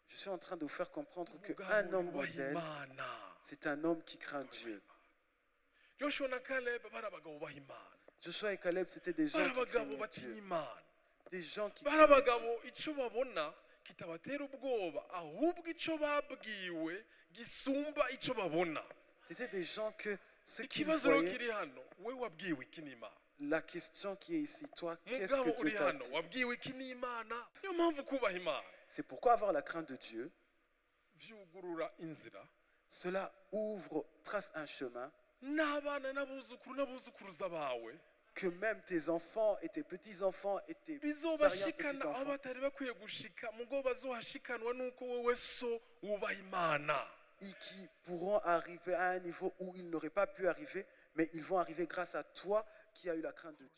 Je suis en train de vous faire comprendre qu'un homme modèle, c'est un homme qui craint Dieu. Joshua et Caleb, c'était des gens qui craignaient Dieu. Des gens qui craignaient Dieu. C'était des gens que ce qu'ils voyaient, la question qui est ici, toi, qu'est-ce que Dieu t'a dit? C'est pourquoi avoir la crainte de Dieu, cela ouvre, trace un chemin que même tes enfants et tes petits-enfants et tes arrière-petits-enfants, qui pourront arriver à un niveau où ils n'auraient pas pu arriver, mais ils vont arriver grâce à toi qui as eu la crainte de Dieu.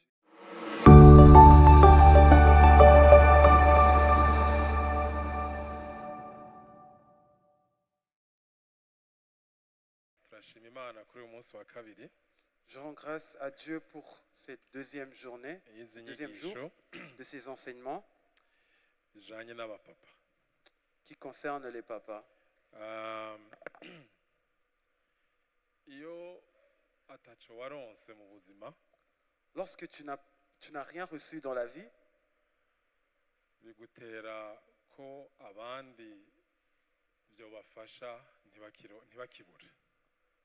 Je rends grâce à Dieu pour cette deuxième journée, deuxième jour de ces enseignements qui concernent les papas. Lorsque tu n'as rien reçu dans la vie,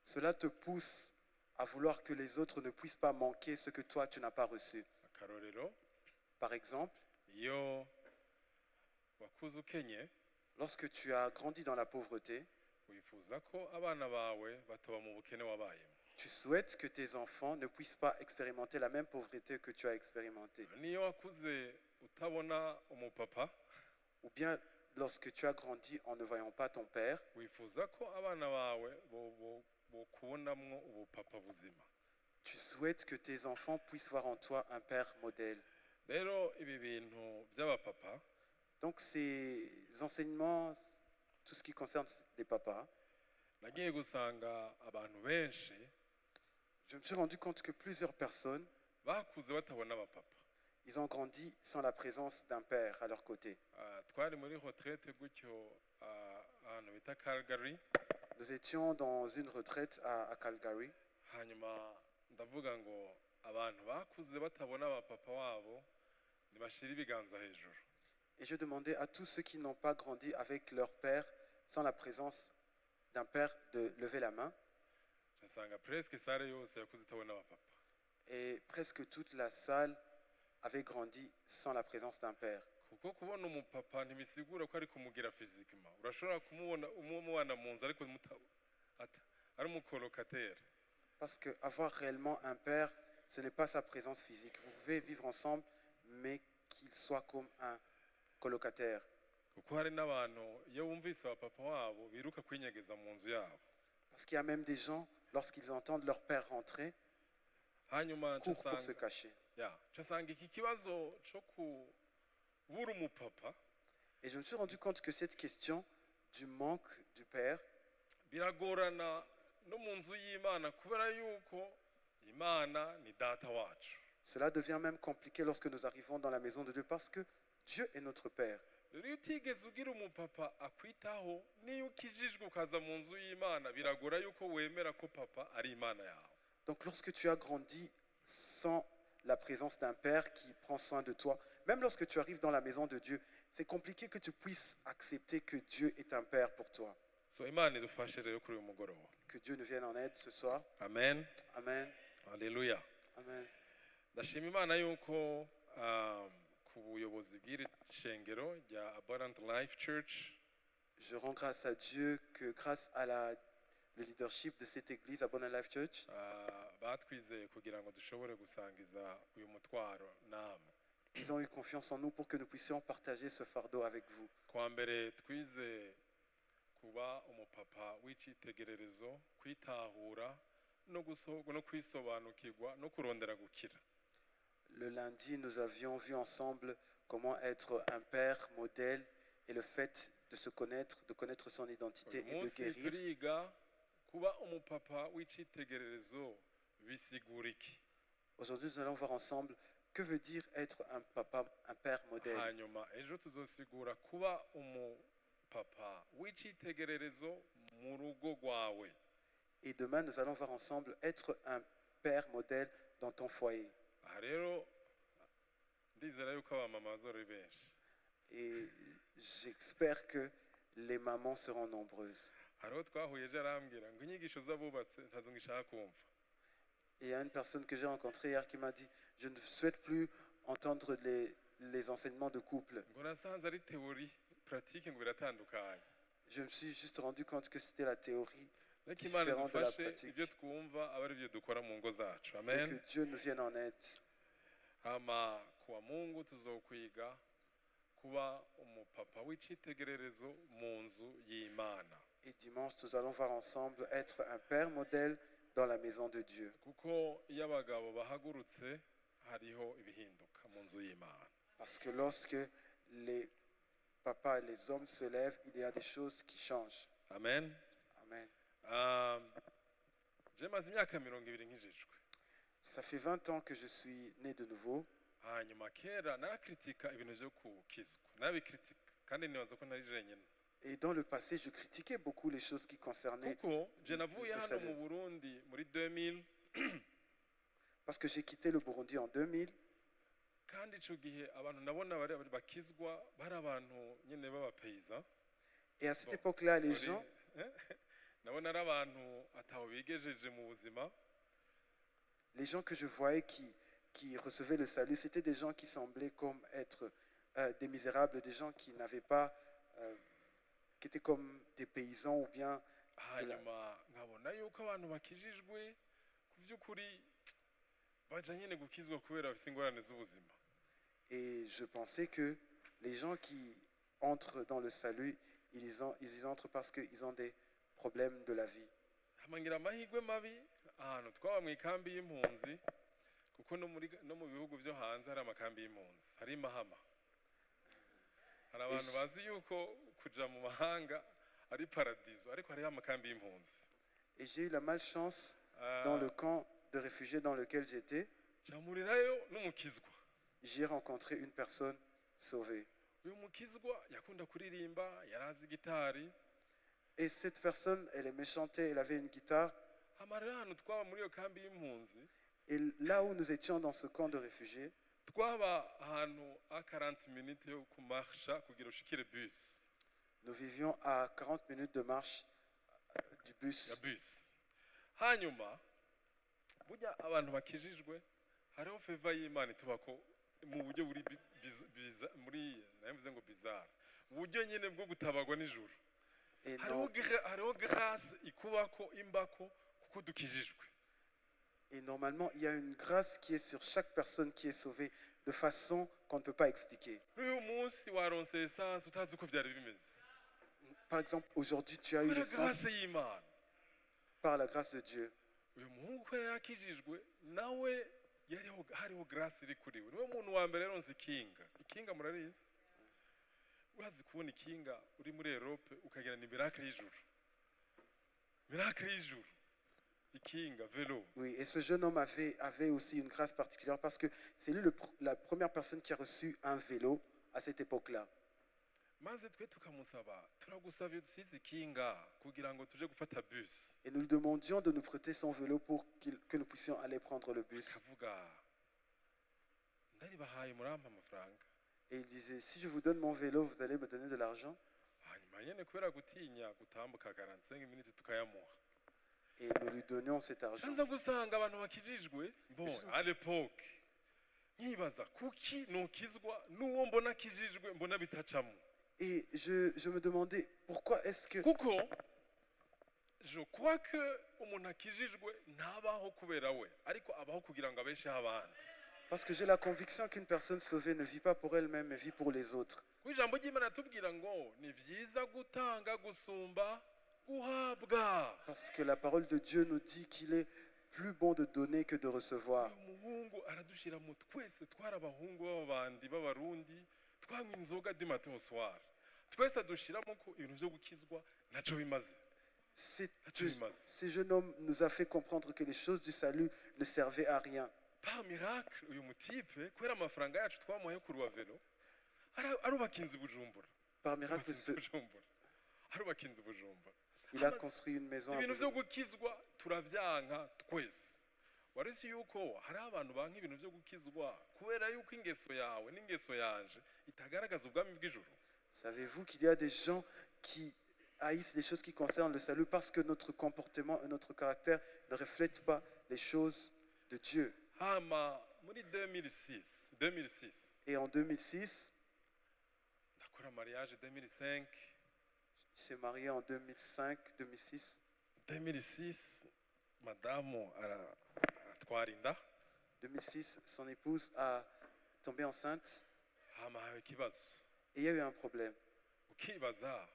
cela te pousse à vouloir que les autres ne puissent pas manquer ce que toi tu n'as pas reçu. Par exemple, lorsque tu as grandi dans la pauvreté, tu souhaites que tes enfants ne puissent pas expérimenter la même pauvreté que tu as expérimenté. Ou bien lorsque tu as grandi en ne voyant pas ton père, tu souhaites que tes enfants puissent voir en toi un père modèle. Donc ces enseignements, tout ce qui concerne les papas, je me suis rendu compte que plusieurs personnes, ils ont grandi sans la présence d'un père à leur côté. Nous étions dans une retraite à Calgary. Et je demandais à tous ceux qui n'ont pas grandi avec leur père, sans la présence d'un père, de lever la main. Et presque toute la salle avait grandi sans la présence d'un père. Parce qu'avoir réellement un père, ce n'est pas sa présence physique. Vous pouvez vivre ensemble, mais qu'il soit comme un colocataire. Parce qu'il y a même des gens, lorsqu'ils entendent leur père rentrer, ils courent pour se cacher. Et je me suis rendu compte que cette question du manque du père, cela devient même compliqué lorsque nous arrivons dans la maison de Dieu parce que Dieu est notre père. Donc lorsque tu as grandi sans la présence d'un père qui prend soin de toi, même lorsque tu arrives dans la maison de Dieu, c'est compliqué que tu puisses accepter que Dieu est un père pour toi. Que Dieu nous vienne en aide ce soir. Amen. Amen. Alléluia. Amen. Ndashima Imana yuko ku buyobozi bw'iri shengero rya Abundant Life Church, je rends grâce à Dieu que grâce à le leadership de cette église Abundant Life Church, batwizeye kugira ngo dushobore gusangiza uyu mutwaro namwe. Ils ont eu confiance en nous pour que nous puissions partager ce fardeau avec vous. Kwa mbere twizeye kuba umupapa w'icitegererezo, kwitahura no kwisobanukirwa no kurondera gukira. Le lundi, nous avions vu ensemble comment être un père modèle et le fait de se connaître, de connaître son identité et de guérir. Aujourd'hui, nous allons voir ensemble Que veut dire être un papa, un père modèle? hanyuma ejo tuzosigura kuba umupapa w'icyitegererezo mu rugo rwawe. Et demain, nous allons voir ensemble être un père modèle dans ton foyer. aha rero ndizera yuko abamama bazori benshi. Et j'espère que les mamans seront nombreuses. hariho twahuye ejo arambwira ngo inyigisho z'abubatse ntazo ngishaka kumva. Et il y a une personne que j'ai rencontrée hier qui m'a dit, je ne souhaite plus entendre les enseignements de couple. ngo nasanze ari teori pratique ngo biratandukanye. Je me suis juste rendu compte que c'était la théorie reka imana différente de la idufashe pratique. ibyo twumva aba ari byo dukora mu ngo zacu. Et amen. que Dieu nous vienne en aide. hama kuwa mungu tuzokwiga kuba umupapa w'icyitegererezo mu nzu y'imana. Et dimanche, nous allons voir ensemble être un père modèle dans la maison de Dieu. kuko iyo abagabo bahagurutse hariho ibihinduka mu nzu y'imana. Parce que lorsque les papas et les hommes se lèvent, il y a des choses qui changent. amen. Amen. je maze imyaka 20 nkijijwe. Ça fait 20 ans que je suis né de nouveau. hanyuma kera narakritika ibintu byo kukizwa nabikritika kandi nibaza ko ntari jenyine. Et dans le passé, je critiquais beaucoup les choses qui concernaient. kuko je navuye le hano salut. mu Burundi muri 2000 Parce que j'ai quitté le Burundi en 2000. kandi ico gihe abantu nabona bari bakizwa bari abantu nyene b'abapayisa. Et à cette époque-là, les Sorry. gens, nabona ari abantu ataho bigejeje mu buzima. que je voyais qui recevaient le salut, c'était des gens qui semblaient comme être des misérables, des gens qui n'avaient pas, qui étaient comme des paysans ou bien. hanyuma nkabona yuko abantu bakijijwe ku by'ukuri baja nyene gukizwa kubera bafite ingorane z'ubuzima. Et je pensais que les gens qui entrent dans le salut, ils y entrent parce qu'ils ont des problèmes de la vie. hamangira amahirwe mabi ahantu twaba mu ikambi y'impunzi kuko no mu bihugu byo hanze hari amakambi y'impunzi hari Mahama. hari abantu bazi yuko kuja mu mahanga ari paradiso ariko hari amakambi y'impunzi. Et j'ai eu la malchance dans le camp de réfugiés dans lequel j'étais. jamurirayo n'umukizwa. J'ai rencontré une personne sauvée. uyu mukizwa yakunda kuririmba yarazi gitari. Et cette personne, elle aimait chanter, elle avait une guitare. amarira ahantu twaba muri iyo kambi y'impunzi Et là où nous étions dans ce camp de réfugiés, twaba ahantu a 40 minutes yo kumarsha kugira ushikire bus nous vivions à 40 minutes de marche du ya bus. bus. hanyuma burya abantu bakijijwe hariho feva y'Imana itubako mu buryo buri muri navuze ngo bizarre uburyo nyene bwo gutabagwa n'ijuru. Et, hariho grâce ikubako imbako kuko dukijijwe. et normalement, il y a une grâce qui est sur chaque personne qui est sauvée de façon qu'on ne peut pas expliquer. n'uyu munsi waronse essence utazi uko byari bimeze. Par exemple, aujourd'hui, tu as eu kubera le sang grâce y'Imana. par la grâce de Dieu. uyu muhungu ko yari yakijijwe nawe hariho grâce iri kuri we. niwe muntu wa mbere yaronse ikinga murarizi. urazi kubona ikinga uri muri Europe ukagira ni miracle y'ijuru. miracle y'ijuru. ikinga vélo. Oui, et ce jeune homme avait aussi une grâce particulière parce que c'est lui la première personne qui a reçu un vélo à cette époque-là. maze twe tukamusaba turagusabye dusize ikinga kugira ngo tuje gufata bus. Et nous lui demandions de nous prêter son vélo pour que nous puissions aller prendre le bus. kavuga ndaribahaye murampa amafaranga. Et il disait, si je vous donne mon vélo, vous allez me donner de l'argent. hanyuma nyene kubera gutinya gutambuka 45 minutes tukayamuha. Et nous lui donnions cet argent. Chanza gusanga abantu bakijijwe bon à l'époque nkibaza kuki nokizwa n'uwo mbona kijijwe mbona bitacamo. Et je me demandais, pourquoi est-ce que... kuko je crois que umuntu akijijwe ntabaho kubera we ariko abaho kugira ngo abesheho abandi. Parce que j'ai la conviction qu'une personne sauvée ne vit pas pour elle-même, mais vit pour les autres. Ijambo ry'Imana tubwira ngo ni vyiza gutanga gusumba guhabwa. Parce que la parole de Dieu nous dit qu'il est plus bon de donner que de recevoir. uyu muhungu aradushira mu twese twari abahungu b'abandi b'abarundi twanywa inzoga du matin au soir. twese adushiramo ko ibintu byo gukizwa naco bimaze. Ce jeune homme nous a fait comprendre que les choses du salut ne servaient à rien. par miracle uyu mutipe kubera amafaranga yacu twamuhaye ku ruwavero arubaka inzu i Bujumbura. Par miracle, arubaka inzu i Bujumbura. il a construit une maison. Ibintu byo gukizwa turavyanka twese. Warisi yuko hari abantu banka ibintu byo gukizwa kubera yuko ingeso yawe n'ingeso yanje itagaragaza ubwami bw'ijuru. Savez-vous qu'il y a des gens qui haïssent les choses qui concernent le salut parce que notre comportement et notre caractère ne reflètent pas les choses de Dieu. Hama muri 2006 Et en 2006, ndakora mariage 2005. il s'est marié en 2005, 2006. 2006 madame atwara inda. 2006, son épouse a tombé enceinte Hama hawe ikibazo. et il y a eu un problème. Ukibaza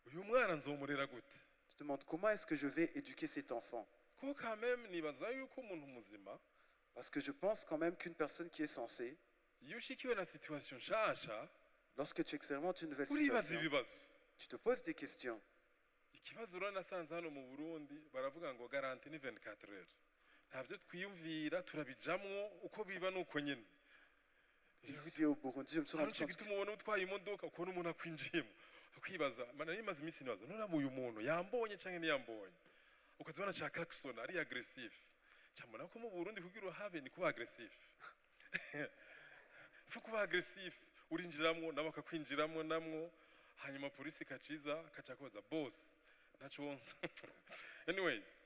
uyu mwana nzomurera gute? Tu te demandes comment est-ce que je vais éduquer cet enfant? Ko quand même nibaza yuko umuntu muzima Parce que je pense quand même qu'une personne qui est censée, iyo ushikiwe na situation nshasha lorsque tu expérimentes une nouvelle uribaza situation, ibibazo. tu te poses des questions. Ikibazo rero nasanze hano mu Burundi baravuga ngo garanti ni 24 heures. Ntavyo twiyumvira turabijamwo uko biba nuko nyene. Ici au Burundi, je me suis rendu Cyo compte gituma ubona utwaye imodoka ukona umuntu akwinjiyemo akwibaza mana nimaze iminsi nibaza none uyu muntu yambonye canke ntiyambonye ukazibona cha Clarkson ari aggressive cyamona ko mu Burundi kugira uhabe ni kuba aggressive fu kuba aggressive urinjiramwo nabo akakwinjiramwo namwo hanyuma polisi kaciza kaca kubaza boss naco wonse anyways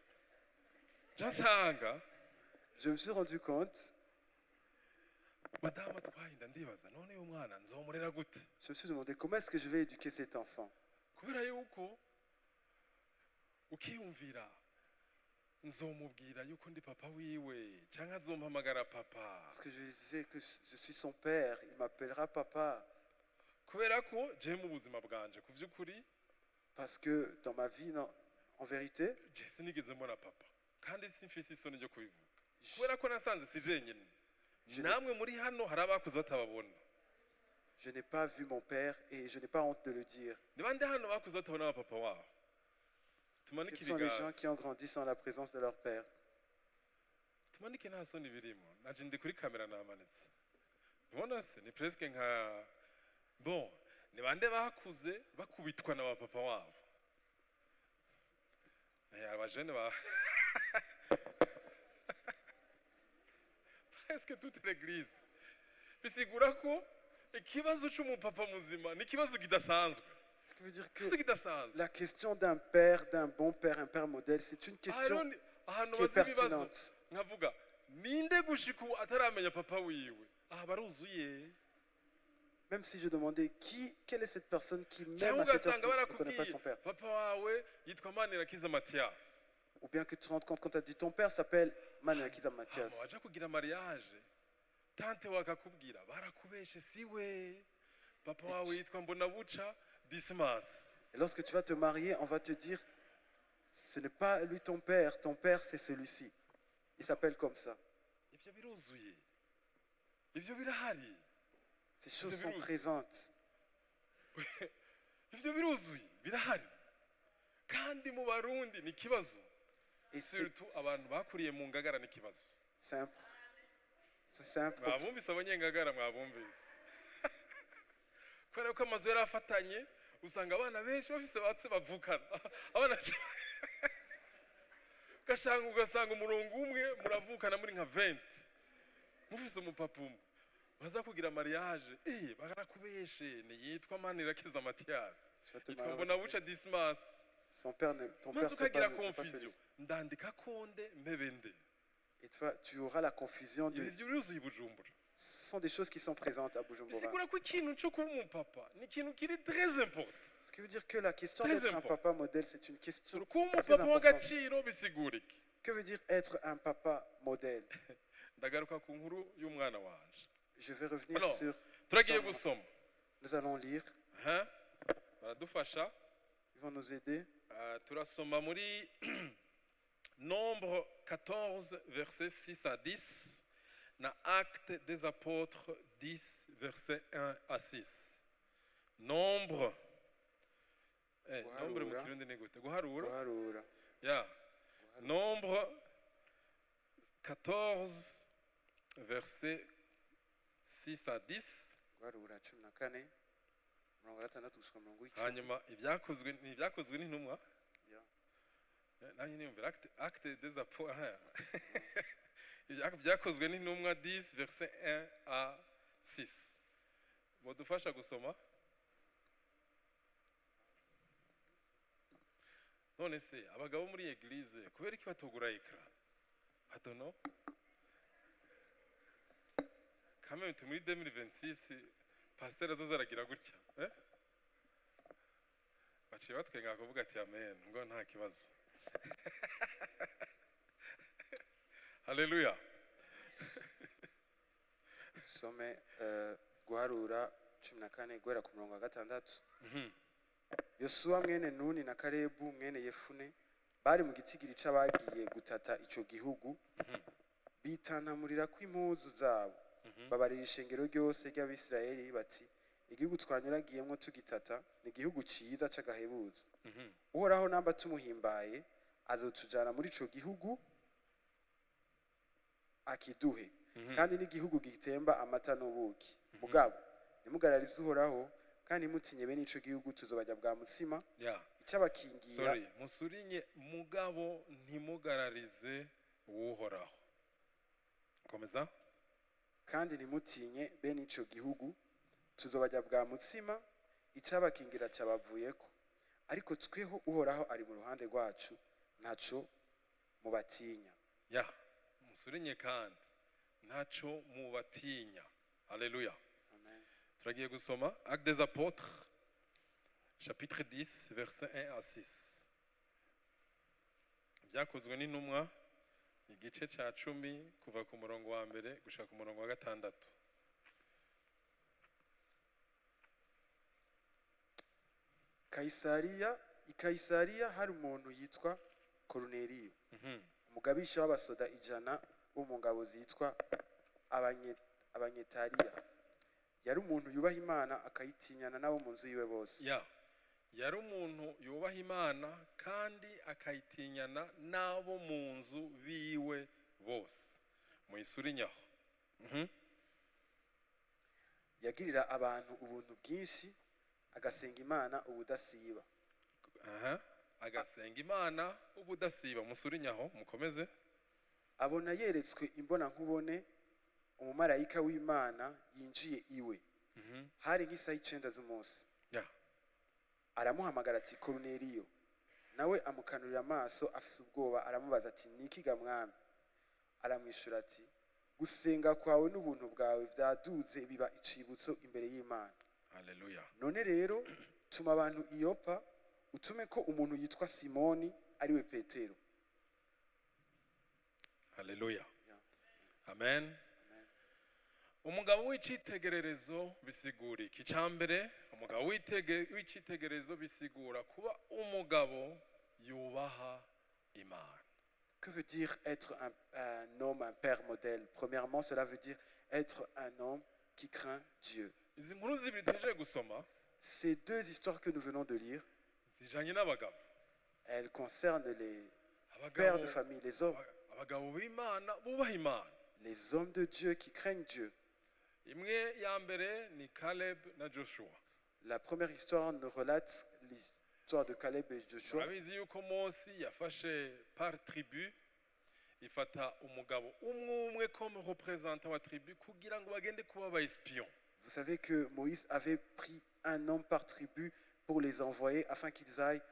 jasanga je me suis rendu compte, madame twahinda ndibaza none uyu mwana nzomurera gute. je me suis demandé comment est-ce que je vais éduquer cet enfant. Kubera yuko ukiyumvira nzomubwira yuko ndi papa wiwe cyangwa azompamagara papa. Parce que je disais que je suis son père, il m'appellera papa. Kubera ko je mu buzima bwanje ku vyukuri Parce que dans ma vie, non, en vérité, je sinigeze mbona papa kandi simfise isoni ryo kubivuga kubera ko nasanze si jenyine namwe muri hano hari abakuze batababona. je n'ai pas vu mon père et je n'ai pas honte de le dire. Ni bande hano bakuze batabona papa wabo? Tumanike Quels sont les gens ibiganza qui ont grandi sans la présence de leur père? tumanike nta soni birimo naje ndi kuri kamera namanitse nibona se ni presque nka bon ni bande bakuze bakubitwa na ba papa wabo abajene ba presque toute l'église bisigura ko ikibazo cy'umupapa muzima ni kibazo kidasanzwe. Ce qui veut dire que Kibazo kidasanzwe la question d'un père, d'un bon père, un père modèle, c'est une question ahantu qui est bazi ibibazo pertinente. nkavuga ninde gushika ubu ataramenya papa wiwe aha baruzuye. Même si je demandais quelle est cette personne qui même cyangwa à cette ugasanga heure ne connaît pas barakubwiye son père. papa wawe yitwa Manirakiza Mathias. Ou bien que tu te rends compte quand tu as dit ton père s'appelle Manirakiza Mathias. waje kugira mariage tante wakakubwira barakubeshe siwe papa wawe yitwa Mbonabuca Dismas. Et lorsque tu vas te marier, on va te dire ce n'est pas lui ton père c'est celui-ci. Il s'appelle comme ça. Ivyo biruzuye ivyo birahari Ces choses sont présentes. ivyo biruzuye birahari kandi mu Barundi ni kibazo. Et surtout abantu bakuriye mu Ngagara ni kibazo. c'est simple. Mwabumvise abanyengagara mwabumvise kubera ko amazu yari afatanye usanga abana benshi bafise batse bavukana abana ugasanga umurongo umwe muravukana muri nka 20 mufise umupapa umwe baza kugira mariage barakubeshe ni yitwa Manirakiza Mathias yitwa Mbonabuca Dismas. Ton père c'est ukagira pas confusion ndandika konde mpebende. Et tu auras la confusion de... Ivyo biruzuye Bujumbura. Ce sont des choses qui sont présentes à Bujumbura. Bisigura ko ikintu cyo kuba umupapa ni ikintu kiri très important. Ce qui veut dire que la question Très d'être un important. papa modèle, c'est une question kuba très umupapa importante. w'agaciro bisigura iki? Que veut dire être un papa modèle? Ndagaruka ku nkuru y'umwana wanje. Je vais revenir Alors, sur... turagiye gusoma. Nous allons lire. Baradufasha. Ils vont nous aider. Turasoma muri Nombre 14, versets 6 à 10, na Actes des Apôtres 10, versets 1 à 6. Nombre mu Kirundi ni gute? Guharura? Guharura. Yeah. Nombre 14, verset 6 à 10. guharura 14 mirongo gatandatu gushika mirongo icumi. hanyuma ibyakozwe n'intumwa. Yeah. nanjye niyumvira acte des apôtres. ibyakozwe n'intumwa 10 verset 1 à 6. Modufasha gusoma. none se abagabo muri eglise kubera iki batogura ekra? I don't know. Kame muri 2026 pasteur azoza aragira gutya, baciye batwenga kuvuga ati amen, ngo nta kibazo. Haleluya. Some guharura 14 guhera ku mirongo gatandatu. Yosuwa mwene Nuni na Kalebu mwene Yefune bari mu gitigiri c'abagiye gutata ico gihugu, bitantamurira kw'impuzu zabo, babarira ishengero ryose ry'Abisirayeli bati igihugu twanyuragiyemwo tugitata ni igihugu ciza c'agahebuzo. Uhoraho namba tumuhimbaye azotujana muri ico gihugu akiduhe, kandi n'igihugu gitemba amata n'ubuki. Mugabo nimugararize Uhoraho kandi mutinye bene ico gihugu tuzobajya bwa mutsima. Icabakingira sorry musurinye mugabo ntimugararize Uhoraho. Komeza. kandi ntimutinye bene ico gihugu tuzobajya bwa mutsima, icabakingira cabavuyeko, ariko tweho Uhoraho ari mu ruhande rwacu ntaco mubatinya. musurinye kandi ntaco mubatinya. Haleluya. Turagiye gusoma Actes des Apôtres chapitre 10 verset 1 à 6. Byakozwe n'intumwa igice ca 10 kuva ku murongo wa mbere gushaka ku murongo wa gatandatu. Kaisariya hari umuntu yitwa Koruneliyo, umugabisha w'abasoda 100 bo mu ngabo zitwa Abanyetariya. Yari umuntu yubaha Imana akayitinyana nabo mu nzu yiwe bose. Yari umuntu yubaha Imana kandi akayitinyana nabo mu nzu biwe bose. Muyisurinyaho. Yagirira abantu ubuntu bwinshi, agasenga Imana ubudasiba. Agasenga Imana ubudasiba. Musurinyaho mukomeze. Abona yeretswe imbona nkubone umumarayika w'Imana yinjiye iwe. Hari nk'isaha 9 z'umunsi. Aramuhamagara ati Koruneliyo. Nawe amukanurira amaso afise ubwoba, aramubaza ati niki ga mwami? Aramwishura ati gusenga kwawe n'ubuntu bwawe vyaduze biba icibutso imbere y'Imana. Haleluya. None rero tuma abantu Iyopa utume ko umuntu yitwa Simoni ariwe Petero. Haleluya. Amen. Umugabo w'icitegererezo bisigura iki? Cyambere umugabo w'icitegererezo bisigura kuba umugabo yubaha Imana. Que veut dire être un homme, un père modèle? Premièrement, cela veut dire être un homme qui craint Dieu. Izi nkuru zibiri tuhejeje gusoma, ces deux histoires que nous venons de lire, zijanye n'abagabo. Elles concernent les pères de famille, les hommes. Abagabo b'Imana bubaha Imana. Les hommes de Dieu qui craignent Dieu. Imwe ya mbere ni Caleb na Joshua. La première histoire nous relate l'histoire de Caleb et Joshua. Abizi yuko Mose yafashe par tribu, ifata umugabo umwe comme représentant wa tribu kugira ngo bagende kuba ba espion. Vous savez que Moïse avait pris un homme par tribu pour les envoyer afin qu'ils aillent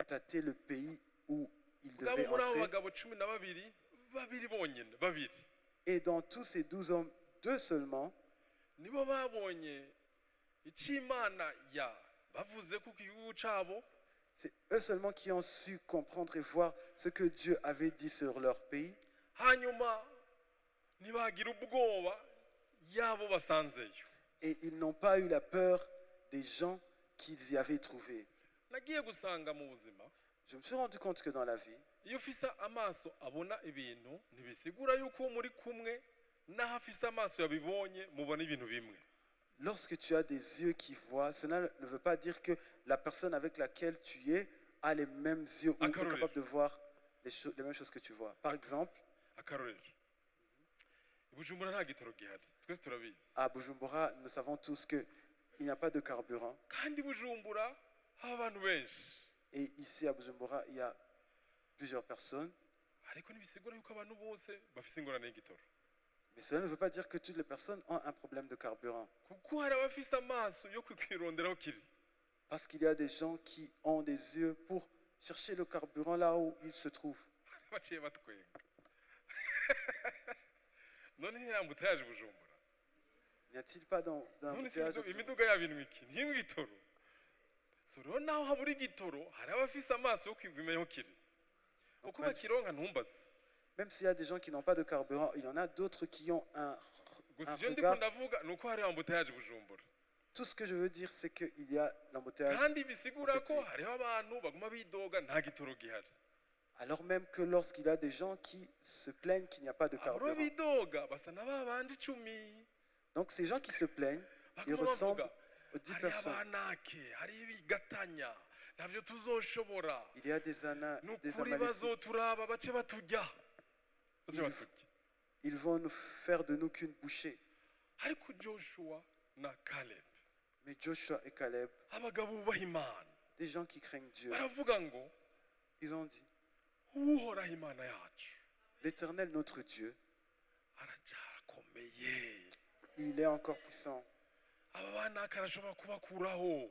tâter le pays où ils devaient entrer. Et dans tous ces 12 hommes, 2 seulement c'est eux seulement qui ont su comprendre et voir ce que Dieu avait dit sur leur pays. Et ils n'ont pas eu la peur des gens qu'ils y avaient trouvés. Je me suis rendu compte que dans la vie, lorsque tu as des yeux qui voient, cela ne veut pas dire que la personne avec laquelle tu es a les mêmes yeux ou est capable de voir les mêmes choses que tu vois. Par exemple, Bujumbura nta gitoro gihari twese turabizi À Bujumbura, nous savons tous qu'il n'y a pas de carburant. kandi Bujumbura haba abantu benshi Et ici à Bujumbura, il y a plusieurs personnes. ariko ntibisigura yuko abantu bose bafise ingorane y'igitoro Mais cela ne veut pas dire que toutes les personnes ont un problème de carburant. kuko hari abafise amaso yo kwironderaho kiri Parce qu'il y a des gens qui ont des yeux pour chercher le carburant là où il se trouve. hari abaciye batwenga none ntiyambutayaje Bujumbura N'y a-t-il pas dans un none si embouteillage? imiduga yabintu iki ntiyimwe igitoro so rero naho habura igitoro hari abafise amaso yo kwimeyeho kiri uko bakironka ntumbaze Même s'il y a des gens qui n'ont pas de carburant, il y en a d'autres qui ont un gusa ivyo ndiko regard. ndavuga nuko hari embouteillage Bujumbura Tout ce que je veux dire, c'est qu'il y a l'embouteillage. kandi bisigura ko hariho abantu baguma bidoga nta gitoro gihari Alors même que lorsqu'il y a des gens qui se plaignent qu'il n'y a pas de abo carburant. bidoga basa na babandi 10 Donc ces gens qui se plaignent, ils baguma ressemblent bavuga aux 10 hari personnes. abanake hari ibigatanya navyo tuzoshobora Il y a des des nukuri Amalécites. bazoturaba bace batujya bace batujya Ils vont nous faire de nous qu'une bouchée. ariko Joshua na Caleb Mais Joshua et Caleb, abagabo bubaha Imana des gens qui craignent Dieu, baravuga ngo ils ont dit, uhoraho Imana yacu l'Éternel notre Dieu, aracyarakomeye il est encore puissant. aba banaka arashobora kubakuraho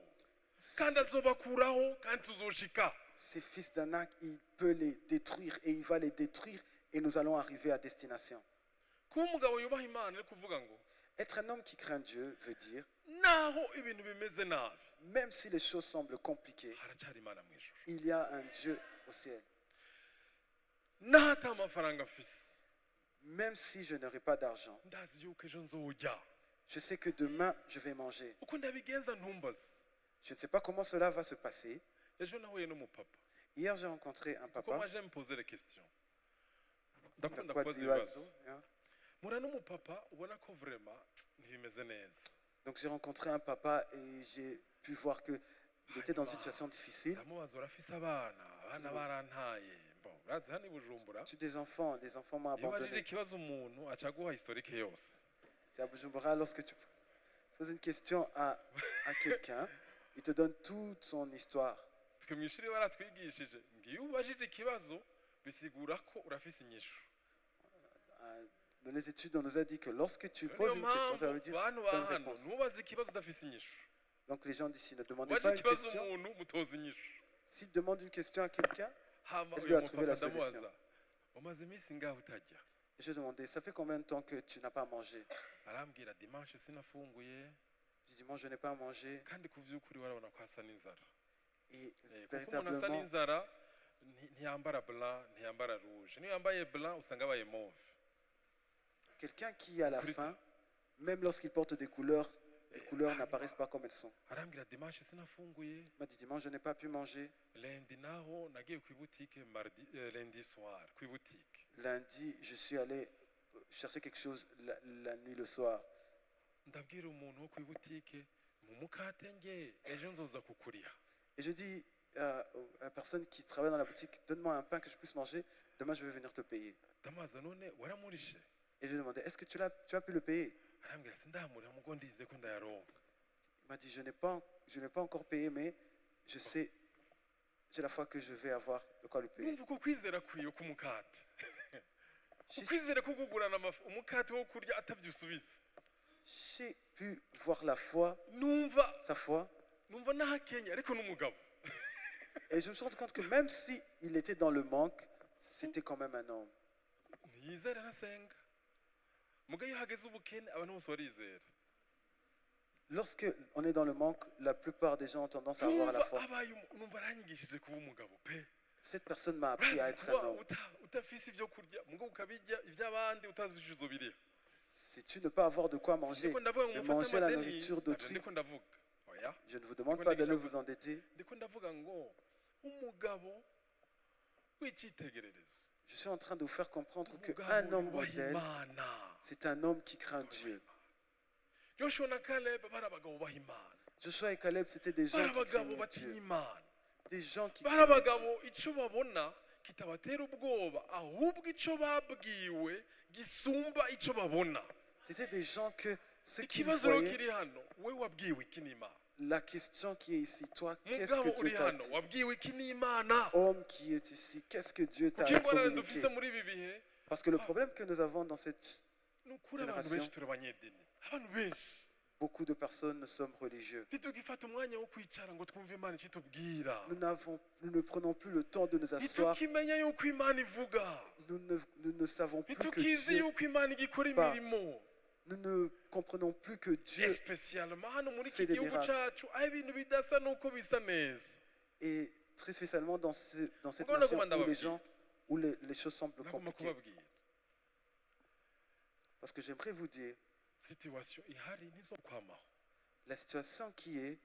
kandi azobakuraho kandi tuzoshika Ces fils d'Anak, il peut les détruire et il va les détruire et nous allons arriver à destination. kuba umugabo yubaha Imana ari kuvuga ngo Être un homme qui craint Dieu veut dire, naho ibintu bimeze nabi même si les choses semblent compliquées, haracyari Imana mu ijuru il y a un Dieu au ciel. naho ata amafaranga afise Même si je n'aurai pas d'argent, ndazi yuko ejo nzojya je sais que demain, je vais manger. uko ndabigenza ntumbaze Je ne sais pas comment cela va se passer. ejo nahuye n'umupapa Hier, j'ai rencontré un kuko papa. moi j'aime poser les questions ndakunda Kwa kubaza Ziwazo, ibibazo hein. mura n'umupapa ubona ko vraiment ntibimeze neza Donc j'ai rencontré un papa et j'ai pu voir qu'il était dans une situation difficile. ndamubaza urafise abana barantaye bon urazi hano i Bujumbura Tu as des enfants m'ont iyo ubajije abandonné. ikibazo umuntu aca aguha historique yose C'est à Bujumbura, lorsque tu poses une question à quelqu'un, il te donne toute son histoire. twe mu ishuri baratwigishije ngo iyo ubajije ikibazo bisigura ko urafise inyishu Dans les études, on nous a dit que lorsque tu niyo poses une question, ça veut mpamvu dire bantu tu as ba une hano réponse. ntubaze ikibazo udafise inyishu Donc les gens d'ici ne demandez ubajije pas une ikibazo question. umuntu mutoza inyishu S'ils demandent une question à quelqu'un, hama Elle uyu lui a trouvé mupapa la solution. ndamubaza umaze iminsi ngaho utajya je demandais, ça fait combien de temps que tu n'as pas mangé? arambwira dimanche sinafunguye Je dis, moi je n'ai pas mangé. kandi ku vy'ukuri warabona ko hasa n'inzara Et kuko umuntu asa véritablement, n'inzara ntiyambara blanc ntiyambara rouge niyo yambaye blanc usanga abaye mauve quelqu'un qui a la faim, même lorsqu'il porte des couleurs, les couleurs n'apparaissent pas comme elles sont. arambwira dimanche sinafunguye Il m'a dit, dimanche je n'ai pas pu manger. lundi naho nagiye ku ibutike lundi soir ku ibutike Lundi, je suis allé chercher quelque chose la nuit, le soir. ndabwira umuntu wo ku ibutike mu mukate nge ejo nzoza kukuriha Et je dis à la personne qui travaille dans la boutique, donne-moi un pain que je puisse manger, demain je vais venir te payer. ndamubaza none waramurishe Et je lui ai demandé, est-ce que tu as pu le payer? arambwira sindamuriha mugo ndize ko ndayaronka Il m'a dit, je n'ai pas encore payé, mais je sais, j'ai la foi que je vais avoir de quoi le payer. numva uko kwizera kwiye k'umukate J'ai ukwizera ko kugurana umukate wo kurya atavyusubiza j'ai pu voir la foi, numva sa foi, nahakenya ariko n'umugabo et je me suis rendu compte que même s'il était dans le manque, c'était quand même un homme. ntiyizera arasenga muga iyo hageze ubukene abantu bose barizera Lorsque on est dans le manque, la plupart des gens ont tendance à avoir la foi. numva aranyigishije kuba umugabo pe Cette personne m'a appris à urazi être un kuba homme. udafise ibyo kurya muga ukabirya iby'abandi utazi icyo uzobiriha C'est-tu ne pas avoir de quoi manger ndiko ndavuga ngo et mufate manger la amadeni nourriture d'autrui. ndiko ndavuga oya Je ne vous demande pas d'aller vous endetter. ndiko ndavuga ngo umugabo w'icyitegererezo Je suis en train de vous faire comprendre qu'un umugabo homme yubaha modèle, Imana c'est un homme qui craint Dieu. Joshua na Caleb bari abagabo bubaha Imana Joshua et Caleb, c'était des gens bari qui abagabo craignaient batinya Dieu. Imana Des gens qui bari craignaient Dieu. abagabo icyo babona kitabatera ubwoba ahubwo icyo babwiwe gisumba icyo babona. C'était des gens que ce qu'ils Ikibazo rero voyaient, kiri hano, we wabwiwe iki n'Imana? la question qui est ici, toi, qu'est-ce Mugabo que uri Dieu t'a hano, dit? wabwiwe iki n'Imana? Homme qui est ici, qu'est-ce que Dieu t'a Kuko ingorane dufise communiqué? muri ibi bihe, Parce que le problème que nous avons dans cette... ni ukuri abantu benshi turi abanyedini. Abantu benshi Beaucoup de personnes ne sommes religieux. ntitugifata umwanya wo kwicara ngo twumve Imana icyo itubwira. Nous ne prenons plus le temps de nous asseoir. Ntitukimenya yuko Imana ivuga. Nous ne savons plus que Ntitukizi Dieu... yuko Imana igikora Pas. imirimo. Nous ne comprenons plus que Dieu... Especiellement hano muri iki fait des gihugu miracles. cacu aho ibintu bidasa nuko bisa neza. Et très spécialement dans cette Mugabo nation nagomba où les ndababwira. gens, où les choses semblent Nagomba compliquées. kubabwira. Parce que j'aimerais vous dire, Situation ihari ntizokwamaho. la situation qui est,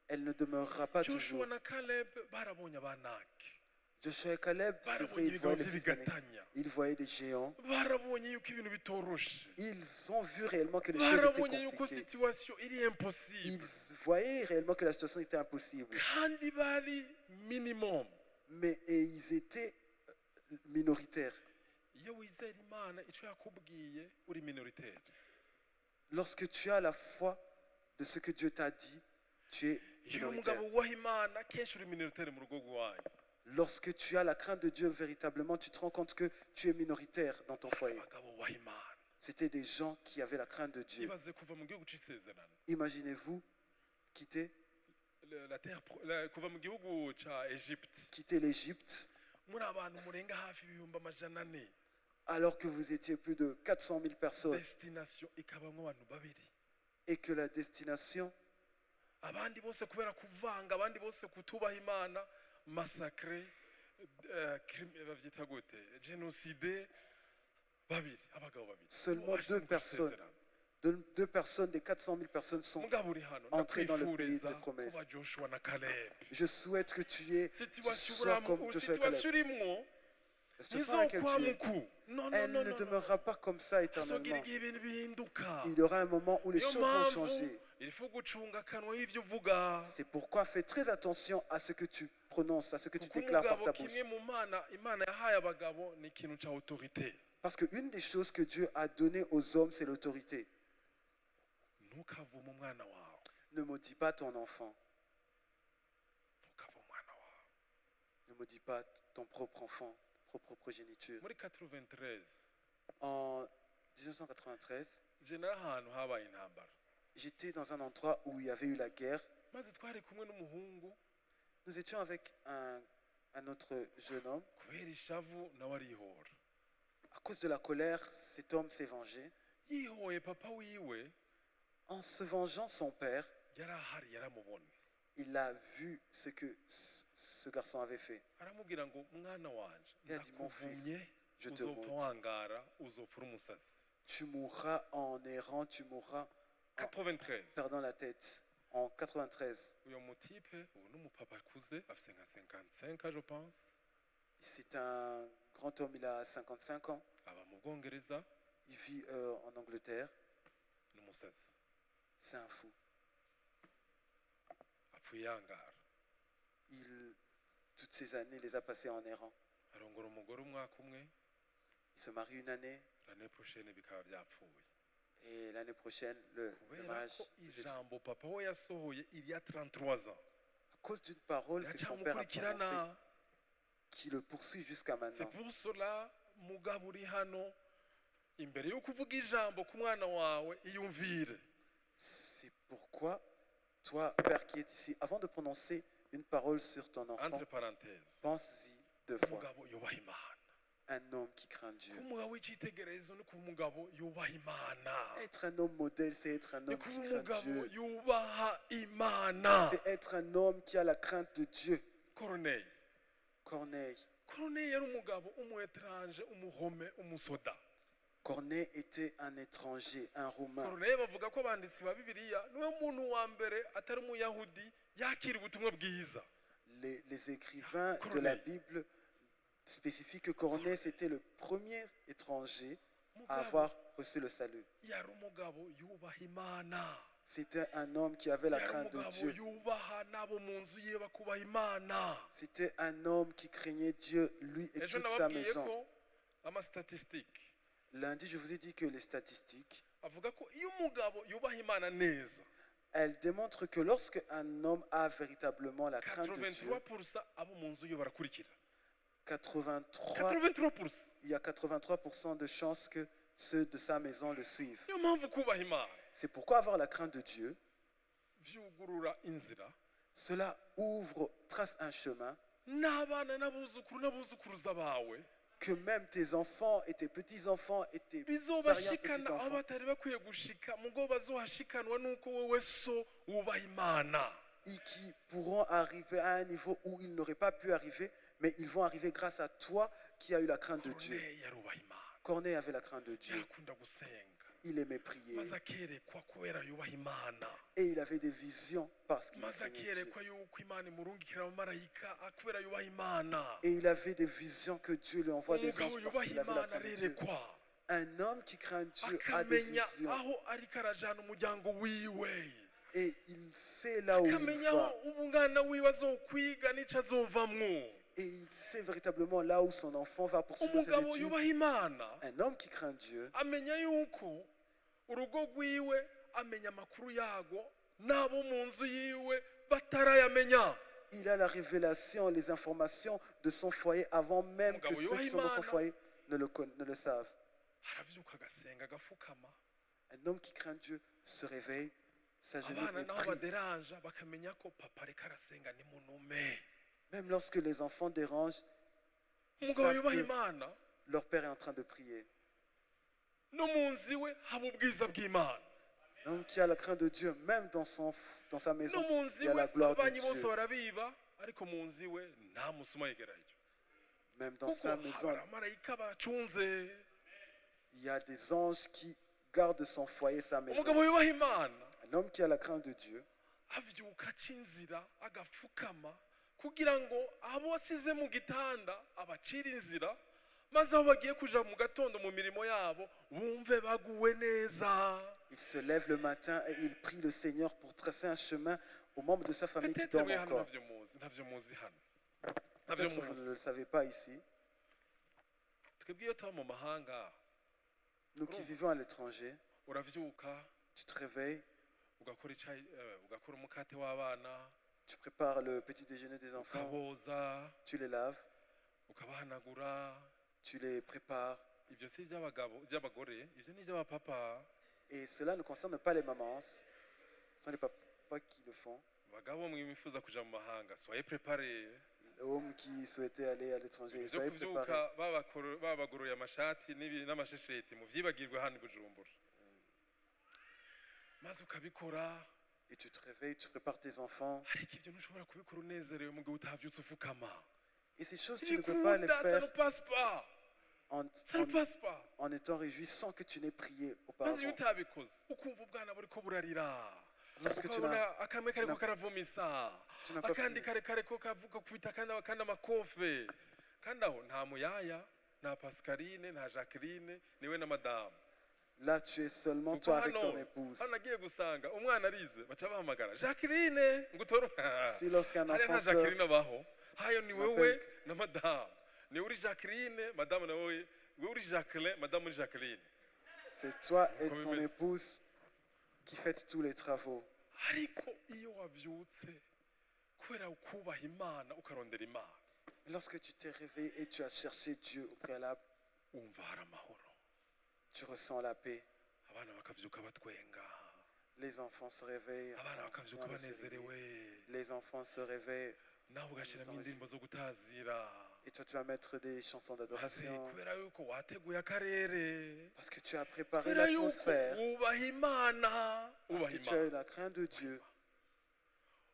elle ne demeurera pas Joshua toujours. na Caleb barabonye abanaki. Joshua et Caleb, c'est vrai, Barabonye ils ibigabo voyaient, les fils d'Anak. by'ibigatanya. Ils voyaient des géants. Barabonye yuko ibintu bitoroshe. Ils ont vu réellement que les choses Barabonye étaient yuko compliquées. situation iri impossible. Ils voyaient réellement que la situation était impossible. Kandi bari minimum. Et ils étaient minoritaires. Iyo wizera Imana icyo yakubwiye uri minoritaire. Lorsque tu as la foi de ce que Dieu t'a dit, tu es Iyo uri minoritaire. umugabo wubaha Imana kenshi uri minoritaire mu rugo rwanyu. Lorsque tu as la crainte de Dieu véritablement, tu te rends compte que tu es minoritaire dans ton foyer. Abagabo bubaha Imana. C'était des gens qui avaient la crainte de Dieu. Ibaze kuva mu gihugu c'isezerano. Imaginez-vous quitter Kuva mu gihugu ca Egypte. l'Égypte Muri abantu murenga hafi ibihumbi amajana ane. alors que vous étiez plus de 400 000 personnes Destination ikabamwo abantu babiri. et que la destination, Abandi bose kubera kuvanga, abandi bose kutubaha Imana, massacre, bavyita gute, génocide, babiri, abagabo babiri. seulement Bashitse mu kw'isezerano. deux personnes des 400 000 personnes sont Mugabo uri hano, entrées dans le pays ndakwifuriza des promesses. kuba Joshua na Caleb. Je souhaite que tu Situation sois comme Joshua et Caleb. urimwo La situation dans laquelle tu es, ntizokwamuku. Non, non, elle non, ne non. demeurera pas comme ça Hazogera éternellement. igihe ibintu bihinduka. Il y aura un moment où les Niyo choses vont mpamvu changer. il faut gucunga akanwa y'ivyo uvuga. C'est pourquoi fais très attention à ce que tu prononces, à ce que tu Kuko déclares par umugabo ta bouche. kimwe mu Imana yahaye abagabo ni ikintu ca autorité. Parce qu'une des choses que Dieu a données aux hommes, c'est l'autorité. Ntukavume umwana wawe. Ne maudis pas ton enfant. Ntukavume umwana wawe. Ne maudis pas ton propre enfant, propre progéniture. Muri 93 En 1993, je nari ahantu habaye intambara. j'étais dans un endroit où il y avait eu la guerre. Maze twari kumwe n'umuhungu Nous étions avec un autre jeune homme. kubera ishavu nawe arihora. À cause de la colère, cet homme s'est vengé. Yihoye papa wiwe En se vengeant, son père, yari ahari yaramubona. il a vu ce que ce garçon avait fait. Aramubwira ngo mwana wanje Il a dit, mon ndakuvumye fils, je te uzopfa maudis. wangara uzopfa uri umusazi. Tu mourras en errant, tu mourras en 93 perdant la tête. En 93, uyo mutipe ubu ni umupapa akuze afise nka 55 je pense, c'est un grand homme, il a 55 ans. aba mu Bwongereza, Il vit en Angleterre. ni umusazi C'est un fou. apfuye yangara. Toutes ces années, il les a passées en errant. Arongora umugore umwaka umwe, Il se marie une année l'année prochaine bikaba byapfuye. et l'année prochaine, le Kubera mariage. ko ijambo papa we yasohoye il y a 33 ans À cause d'une parole que son père a prononcée, yacamukurikirana. qui le poursuit jusqu'à C'est maintenant. pour cela mugabo uri hano, imbere yo kuvuga ijambo ku mwana wawe iyumvire. C'est pourquoi, toi, père qui est ici, avant de prononcer une parole sur ton enfant, Entre parenthèses, pense-y deux fois. umugabo yubaha Imana. Un homme qui craint Dieu. Kuba umugabo w'icyitegererezo ni kuba umugabo yubaha Imana. Être un homme modèle, c'est être un Ni homme kuba qui craint umugabo Dieu. yubaha Imana. C'est être un homme qui a la crainte de Dieu. Corneille Corneille yari umugabo umuetranje, umuhome, umusoda. Corneille était un étranger, un Romain. Corneille bavuga ko abanditsi ba Bibiliya niwe muntu wa mbere atari umuyahudi yakira ubutumwa bwiza. Les écrivains de Corneille. la Bible spécifient que Corneille, c'était le premier étranger à avoir reçu le salut. Yari umugabo yubaha Imana. C'était un homme qui avait la yari crainte de umugabo Dieu. yubaha n'abo mu nzu ye bakubaha imana. C'était un homme qui craignait Dieu, lui et ejo toute sa nababwiye maison. ko amastatisitike Lundi, je vous ai dit que les statistiques, avuga ko iyo umugabo yubaha imana neza, elles démontrent que lorsque un homme a véritablement la crainte de Dieu, 83% abo mu nzu ye barakurikira. 83, 83%. il y a 83% de chances que ceux de sa maison le suivent. niyo mpamvu kubaha imana C'est pourquoi avoir la crainte de Dieu, vyugurura inzira cela ouvre, trace un chemin n'abana n'abuzukuru n'abuzukuruza bawe que même tes enfants et tes petits-enfants et tes bizobashikana aho arrière-petits-enfants batari bakwiye gushika mugo bazohashikanwa nuko wowe so wubaha imana. et qui pourront arriver à un niveau où ils n'auraient pas pu arriver, mais ils vont arriver grâce à toi qui as eu la crainte de Dieu. Corneille yarubaha imana, Corneille avait la crainte de Dieu. yarakunda gusenga, Il aimait prier maze akerekwa kubera yubaha imana, et il avait des visions parce qu'il maze craignait Dieu. akerekwa yuko imana imurungikira abamarayika kubera yubaha imana. Et il avait des visions que Dieu lui envoie des umugabo anges yubaha parce qu'il avait la imana crainte de Dieu. arerekwa, Un homme qui craint Dieu a des akamenya visions aho ariko arajana umuryango wiwe, et il sait là où il akamenya aho va. umwana wiwe azokwiga n'ico azovamwo. Et il sait véritablement là où son enfant va poursuivre ses umugabo études. yubaha imana Un homme qui craint Dieu amenya yuko urugo rwiwe amenya amakuru yago n'abo mu nzu yiwe batarayamenya. il a la révélation, les informations de son foyer avant même que ceux qui sont dans son foyer ne le savent. aravyuka agasenga agafukama, Un homme qui craint Dieu se réveille, s'agenouille abana et naho prie. baderanja bakamenya ko papa ariko arasenga ni munume. Même lorsque les enfants dérangent, ils umugabo savent yubaha que imana leur père est en train de prier. no mu nzu iwe haba ubwiza bw'imana, Un homme qui a la crainte de Dieu, même dans sa maison, no mu nzu il y a iwe la gloire de ababanyi bose Dieu. barabiba ariko mu nzu iwe nta musuma yegerayo, Même dans kuko sa maison, hari abamarayika bacunze. il y a des anges qui gardent son foyer, sa maison. umugabo yubaha imana Un homme qui a la crainte de Dieu avyuka aca inzira agafukama kugira ngo abo asize mu gitanda abacira inzira, maze aho bagiye kuja mu gatondo mu mirimo yabo bumve baguwe neza. il se lève le matin et il prie le Seigneur pour tracer un chemin aux membres de sa famille qui Peut-être dorment mwe hano encore. ntavyo muzi hano, ntavyo Peut-être que vous ne le muzi. savez pas ici. twebwe iyo tuba mu mahanga Nous qui vivons à l'étranger, uravyuka tu te réveilles, ugakora icayi, ugakora umukate w'abana, tu prépares le petit déjeuner des enfants, ukaboza, tu les laves, ukabahanagura. tu les prépares. Ivyo si ivy'abagore, ivyo ni ivy'abapapa. Et cela ne concerne pas les mamans, ce sont les papas qui le font. Bagabo mwe mwifuza kuja mu mahanga, soyez préparés. Les hommes qui souhaitaient aller à l'étranger, Vyo soyez préparés. kuvyuka babagoroye amashati n'amashesheti muvyibagirwe hano i Bujumbura, maze ukabikora. Et tu te réveilles, tu prépares tes enfants. ariko ivyo ntushobora kubikora unezerewe mu gihe utavyutse ufukama. Et ces choses, tu ne peux pas les ça ne faire passe pas, en, ça ne passe pas. en étant réjoui sans que tu n'aies prié maze iyo auparavant. utabikoze ukumva ubwana buriko burarira, Lorsque tu ukabona akamwe kariko n'as- karavomisa, tu n'as pas akandi prié. kariko kavuga kubita kandi amakofe, kandi aho nta muyaya nta Pascaline nta Jacqueline niwe na madamu. Là, tu es seulement Kuko toi avec hano ton épouse. hano nagiye gusanga umwana arize baca bahamagara Jacqueline ngutore. Si lorsqu'un hariya nta enfant Jacqueline pleure, abaho, hayo ni wewe M'appelle. na madamu, ni uri Jacqueline madamu na wewe uri Jacqueline madamu ni Jacqueline. c'est toi et Comme ton il me- épouse qui faites tous les travaux. ariko iyo wavyutse kubera ukubaha Imana ukarondera Imana, Lorsque tu t'es réveillé et tu as cherché Dieu au préalable, wumva hari amahoro, tu ressens la paix. abana bakavyuka batwenga, Les enfants se réveillent. abana bakavyuka Dans le Seigneur. banezerewe, Les enfants se réveillent. nawe ugashiramo indirimbo zo gutazira, Et toi, tu vas mettre des chansons maze d'adoration. kubera yuko wateguye akarere, Parce que tu as préparé kubera yuko l'atmosphère. wubaha Imana, Parce wubaha que tu as eu Imana, la crainte de Dieu.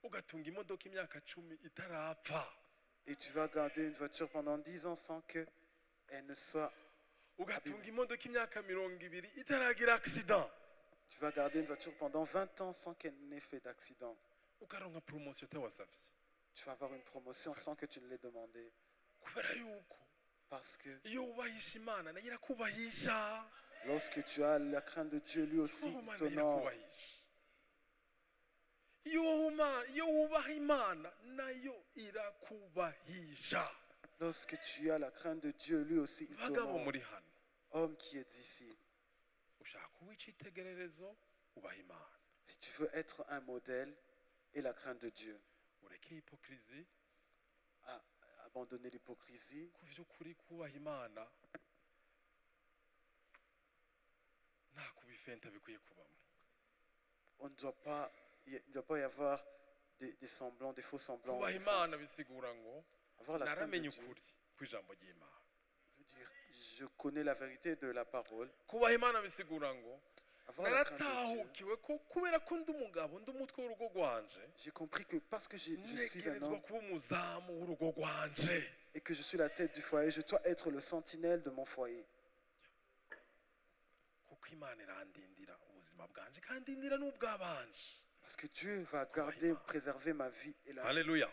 ugatunga imodoka imyaka 10 itarapfa, Et tu vas garder une voiture pendant 10 ans sans qu'elle ne soit... ugatunga imodoka imyaka 20 itaragira accident, Tu vas garder une voiture pendant 20 ans sans qu'elle n'ait fait d'accident. ukaronka promotion utawasavye, Tu vas avoir une promotion sans que tu ne l'aies demandé. kubera yuko Parce que iyo wubahisha Imana nayo irakubahisha. lorsque tu as la crainte de Dieu, lui aussi, Kubaha il Imana t'honore. irakubahisha. iyo wubaha imana nayo irakubahisha. Lorsque tu as la crainte de Dieu, lui aussi il bagabo t'honore. muri hano Homme qui est ici, ushaka kuba icyitegererezo ubaha imana, si tu veux être un modèle et la crainte de Dieu, ureke hipokirizi. abandonner l'hypocrisie. ku by'ukuri kubaha imana nta kubifenta bikwiye kubamo. Il ne doit pas y avoir des semblants, des faux semblants. kubaha des imana feintes. bisigura ngo Avoir la crainte de naramenye Dieu, ukuri kw'ijambo ry'imana. veut dire, je connais la vérité de la parole. kubaha imana bisigura ngo Avoir la crainte de Dieu, naratahukiwe ko kubera ko ndi umugabo ndi umutwe w'urugo rwanje j'ai compris que parce que je suis un ntegerezwa homme kuba umuzamu w'urugo rwanje. et que je suis la tête du foyer, je dois être le sentinelle de mon foyer. kuko imana irandindira ubuzima bwanje ikandindira n'ubw'abanje. Parce que Dieu va garder, préserver ma vie et la vie haleluya.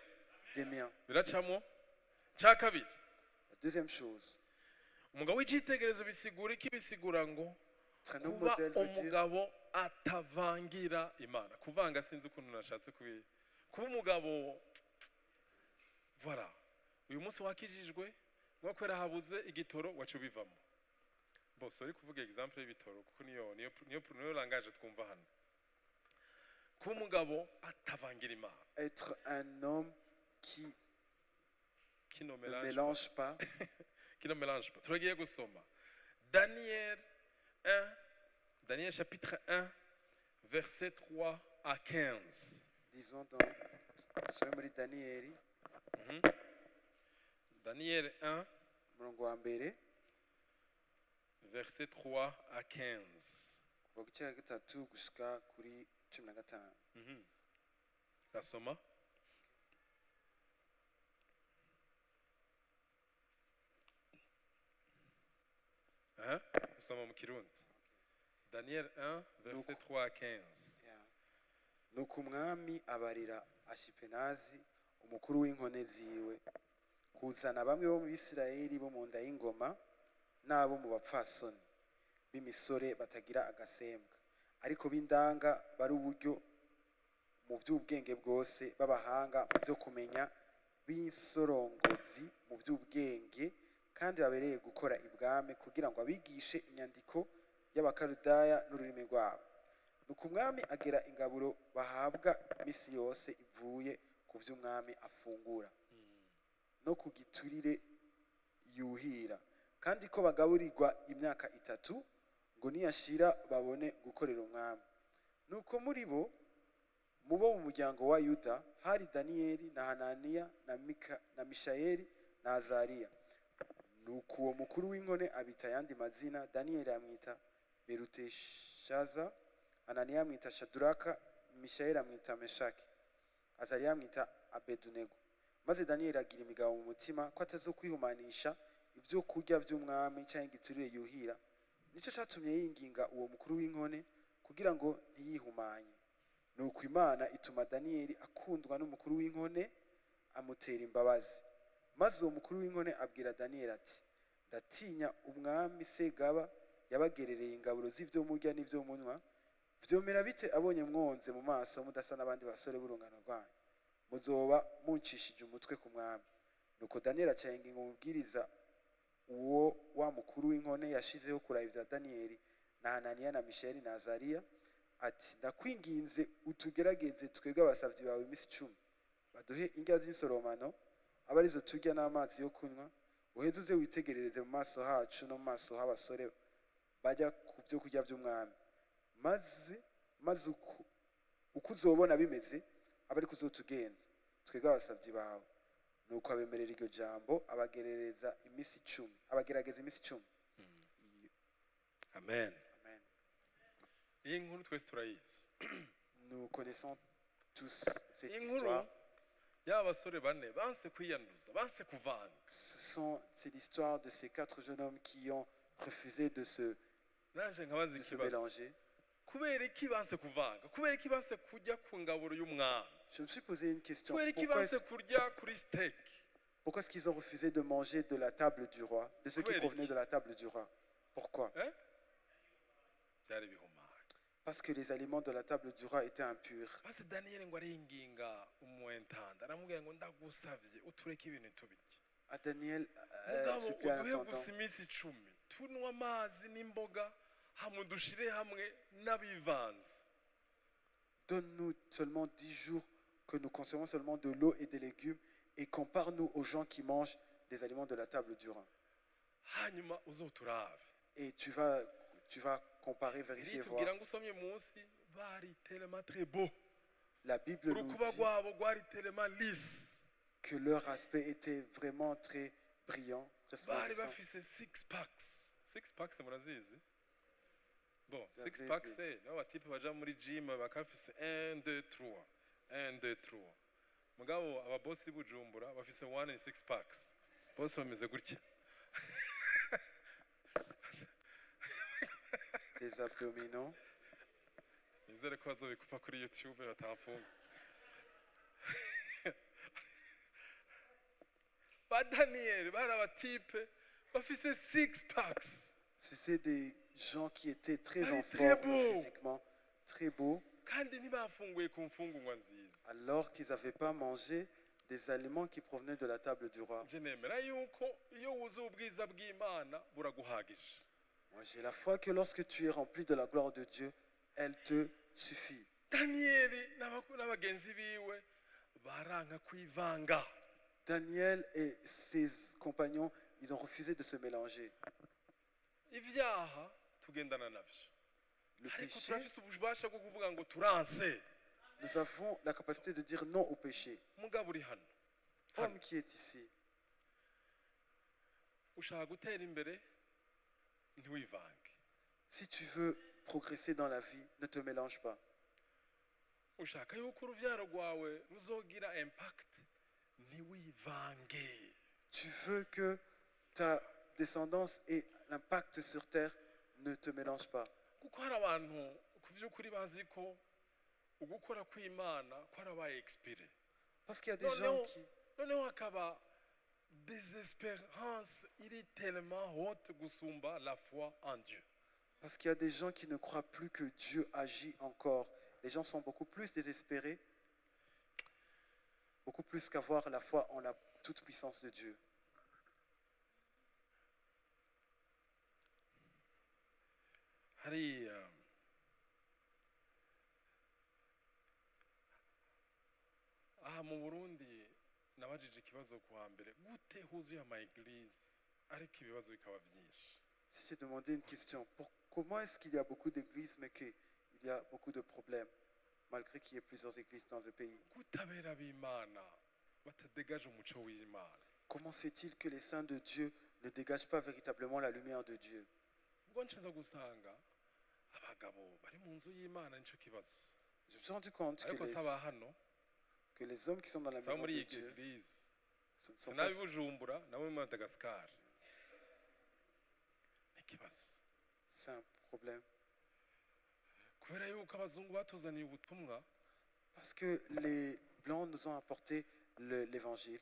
des miens. biracamo. cya kabiri, La deuxième chose, umugabo w'icyitegererezo bisigura iki? bisigura ngo être un homme kuba modèle veut dire umugabo atavangira imana. kuvanga sinzi ukuntu nashatse kuba umugabo. voilà, uyu munsi wakijijwe nko kwera habuze igitoro wacu bivamo. bose uri kuvuga example y'ibitoro kuko niyo langaje twumva hano. kuba umugabo atavangira imana, être un homme qui kino ne mélange pas. kino mélange pas. turagiye gusoma Daniel 1, Daniel chapitre 1 verset 3 à 15. Disons dans muri Daniyeli, Daniel 1 umurongo wa mbere verset 3 à 15. kuva ku cya gatatu gushika kuri 15. Nasoma. Nasoma mu Kirundi. Daniel 1 verset 3 à 15. nuko umwami abarira Ashipenazi umukuru w'inkone ziwe kuzana bamwe bo mu Bisirayeli bo mu nda y'ingoma n'abo mu bapfasoni b'imisore batagira agasembwa ariko b'indanga bari uburyo mu by'ubwenge bwose b'abahanga mu byo kumenya b'insorongozi mu by'ubwenge kandi babereye gukora ibwami kugira ngo abigishe inyandiko y'abakarudaya n'ururimi rwabo. nuko umwami agera ingaburo bahabwa iminsi yose ivuye ku by'umwami afungura no ku giturire yuhira kandi ko bagaburirwa imyaka 3 ngo niyashira babone gukorera umwami. nuko muri bo mu muryango wa Yuda hari Daniyeli na Hananiya na Mishayeli na Azariya. nuko uwo mukuru w'inkone abita yandi mazina, Daniyeli amwita Beruteshaza, Hananiya amwita Shaduraka, Mishayeli amwita Meshaki, Azariya amwita Abedunego. maze Daniyeli agira imigabo mu mutima ko atazokwihumanisha ibyo kurya by'umwami cyangwa igiturire yuhira. nicyo cyatumye yinginga uwo mukuru w'inkone kugira ngo ntiyihumanye. nuko Imana ituma Daniyeli akundwa n'umukuru w'inkone amutera imbabazi. maze uwo mukuru w'inkone abwira Daniyeli ati, ndatinya umwami Segaba yabagerereye ingaburo z'ibyo murya n'ibyo munywa. vyomera bite abonye mwonze mu maso mudasa n'abandi basore b'urungano rwanyu? muzoba muncishije umutwe ku mwami. nuko Daniyeli acenga umubwiriza uwo wa mukuru w'inkone yashizeho kuraba ibya Daniyeli na Hananiya na Mishayeli na Azariya ati, ndakwinginze utugerageze twebwe abasavyi bawe iminsi 10 baduhe indya z'insoromano aba arizo turya n'amazi yo kunywa, uheze uze witegerereze mu maso hacu no mu maso h'abasore bajya ku byo kurya by'umwami, maze uko uzobona bimeze aba ari kuzotugenza twebwe abasavyi bawe. nuko abemerera iryo jambo abagerageza iminsi 10. Amen. iyi nkuru twese turayizi. Nous connaissons tous cette iyi nkuru histoire. y'abasore bane banse kwiyanduza, banse kuvanga. C'est l'histoire de ces 4 jeunes hommes qui ont refusé de se nanje nkabaza ikibazo, mélanger. kubera iki banse kuvanga? kubera iki banse kujya ku ngaburo y'umwami? Je me suis posé une question. kubera iki banse kurya kuri steak? Pourquoi est-ce qu'ils ont refusé de manger de la table du roi, de ce qui provenait de la table du roi? Pourquoi? byari bihumanye. Parce que les aliments de la table du roi étaient impurs. maze daniyeli ngo aringinga umuwentanda aramubwira ngo ndagusavye utureke ibintu tubirye À Daniel, mugabo supplie en uduhe attendant. gusa iminsi 10 tunywa amazi n'imboga hamwe dushire hamwe n'abivanze. Donne-nous seulement 10 jours que nous consommons seulement de l'eau et des légumes et compare-nous aux gens qui mangent des aliments de la table du roi. hanyuma uzoturabe. Et tu vas comparer, vérifier, voir. Ritubwira ngo usomye munsi bari tellement très beau. La Bible nous Urukuba dit rwabo rwari tellement lisse. que leur aspect était vraiment très brillant, Bari resplendissant. bafise 6 packs. 6 packs murazizi? Bon, Vous 6 avez packs vu. c'est nabo batipe baja muri gym bakafise 1 2 3. 1 2 3. Mugabo ababosi bujumbura bafise 1 and 6 packs. Bose bameze gutya. Des abdominaux. Nizere ko bazobikupa kuri YouTube batamfunga. Ba Daniel bari abatipe bafise 6 packs. C'était des gens qui étaient très Ah, en très forme beau. physiquement, très beaux, Kandi ntibafunguye ku mfungurwa nziza. alors qu'ils n'avaient pas mangé des aliments qui provenaient de la table du roi. Je nemera yuko iyo wuzuye ubwiza bw'Imana buraguhagije. Moi, j'ai la foi que lorsque tu es rempli de la gloire de Dieu, elle te suffit. Daniyeli n'abagenzi biwe baranka kwivanga. Daniel et ses compagnons, ils ont refusé de se mélanger. Ivyaha tugendana navyo. Le Ariko péché, turafise ububasha bwo kuvuga ngo turanse. nous avons la capacité de dire non au péché. Mugabo uri hano. Homme qui est ici, Ushaka gutera imbere ntiwivange. si tu veux progresser dans la vie, ne te mélange pas. Ushaka yuko uruvyaro rwawe ruzogira impact ntiwivange. Tu veux que ta descendance ait l'impact sur terre, ne te mélange pas. Kuko hari abantu ku vy'ukuri bazi ko ugukora kw'Imana kwarabaye expire. Parce qu'il y a des gens qui, Noneho hakaba désespérance iri tellement haute gusumba la foi en Dieu. parce qu'il y a des gens qui ne croient plus que Dieu agit encore. Les gens sont beaucoup plus désespérés, beaucoup plus qu'avoir la foi en la toute-puissance de Dieu. Hari aha mu Burundi nabajije ikibazo kuwa mbere gute huzuye ama église ariko ibibazo bikaba byinshi. Si j'ai demandé une question, comment est-ce qu'il y a beaucoup d'églises mais qu'il y a beaucoup de problèmes, malgré qu'il y ait plusieurs églises dans le pays? Gutabera b'Imana batadegaje umuco w'Imana. Comment se fait-il que les saints de Dieu ne dégagent pas véritablement la lumière de Dieu? Ubwo nshaka gusanga abagabo bari mu nzu y'Imana nico kibazo. Je me suis rendu compte Ariko saba hano que les hommes qui sont dans la saba maison muri de iyi Dieu, église ce ne sont pas, sinabi Bujumbura nabo muri Madagascar. Ikibazo. c'est un problème. Kubera yuko abazungu batuzaniye ubutumwa Parce que les Blancs nous ont apporté l'évangile.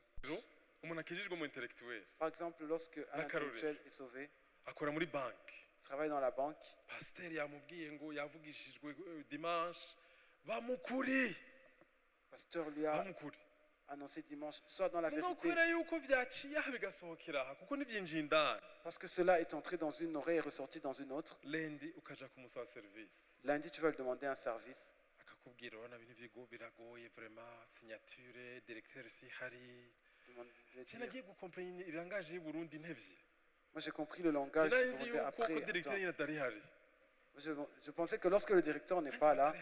umuntu akijijwe mu intellectuel Par exemple, lorsque un intellectuel est sauvé, akora muri banki il travaille dans la banque, pasiteri yamubwiye ngo yavugishijwe dimanche bamukuri pasteur lui a bamukuri annoncé dimanche, soit dans la no vérité, kubera yuko vyaciye aha bigasohokera aha kuko ntibyinjiye indani parce que cela est entré dans une oreille et ressorti dans une autre. lendi ukaja kumusaba service Lundi, tu vas lui demander un service. akakubwira urabona bino bigo biragoye vraiment signature directeur si hari Demande- je nagiye gukompanyi irangaje y'u Burundi ntevye Moi, j'ai compris le langage. je je nzi demandais yuko ko après, directeur attends. nyine atari hari Je pensais que lorsque le directeur n'est pas là,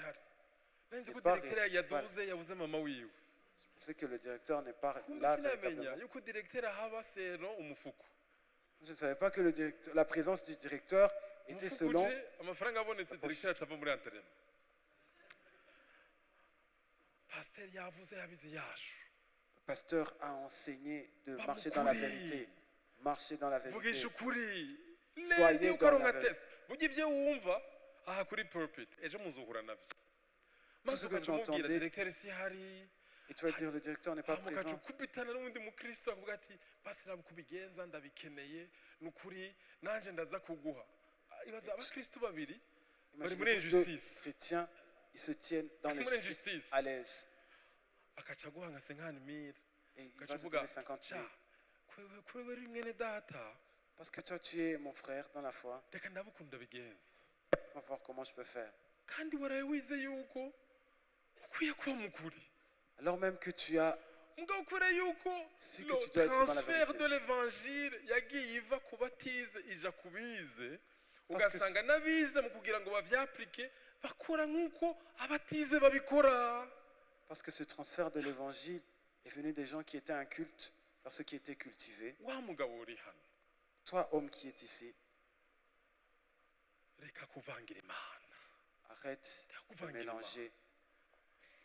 nzi ko C'est pas directeur vrai. yaduze yabuze mama wiwe je pensais que le directeur n'est pas kumbe là sinamenya véritablement. yuko directeur ahaba sero umufuko Je ne savais pas que la présence du directeur était umufuko selon. uje amafaranga abonetse directeur acava muri antenne pasiteri yavuze yabizi yashu Le pasteur a enseigné de marcher dans la vérité. Marcher dans la vérité. vugisha ukuri Soyez lendi dans ukaronka la vérité. test burya ivyo wumva aha kuri pulpit ejo muzuhura navyo maze ce que ukaja tu umubwira entendais, directeur si hari Et tu vas dire, le directeur n'est pas mukaca présent. ukubitana n'undi mukristo akavuga ati basi ntabwo kubigenza ndabikeneye ni ukuri nanjye ndaza kuguha ibaza abakristo babiri bari muri Imaginez-vous deux injustice chrétiens, ils se tiennent dans Muri l'injustice injustice. à l'aise. akaca aguha nka 50 000 Et il ugaca va te uvuga donner 50 000. kuri uri mwene data Parce que toi, tu es mon frère dans la foi. reka ndabukunda bigenza On va voir comment je peux faire. kandi waraye wize yuko ukwiye kuba mukuri Alors même que tu as, mugabo kubera yuko Si que le tu dois être dans la transfert vérité. de l'évangile yagiye iva ku batize ija ku bize Parce que ugasanga n'abize mu kugira ngo bavyaplike bakora nk'uko abatize babikora. parce que ce transfert de l'évangile est venu des gens qui étaient incultes vers ceux qui étaient cultivés. Wa mugabo uri hano Toi, homme qui est ici, reka kuvangira imana arrête de kuvangira mélanger.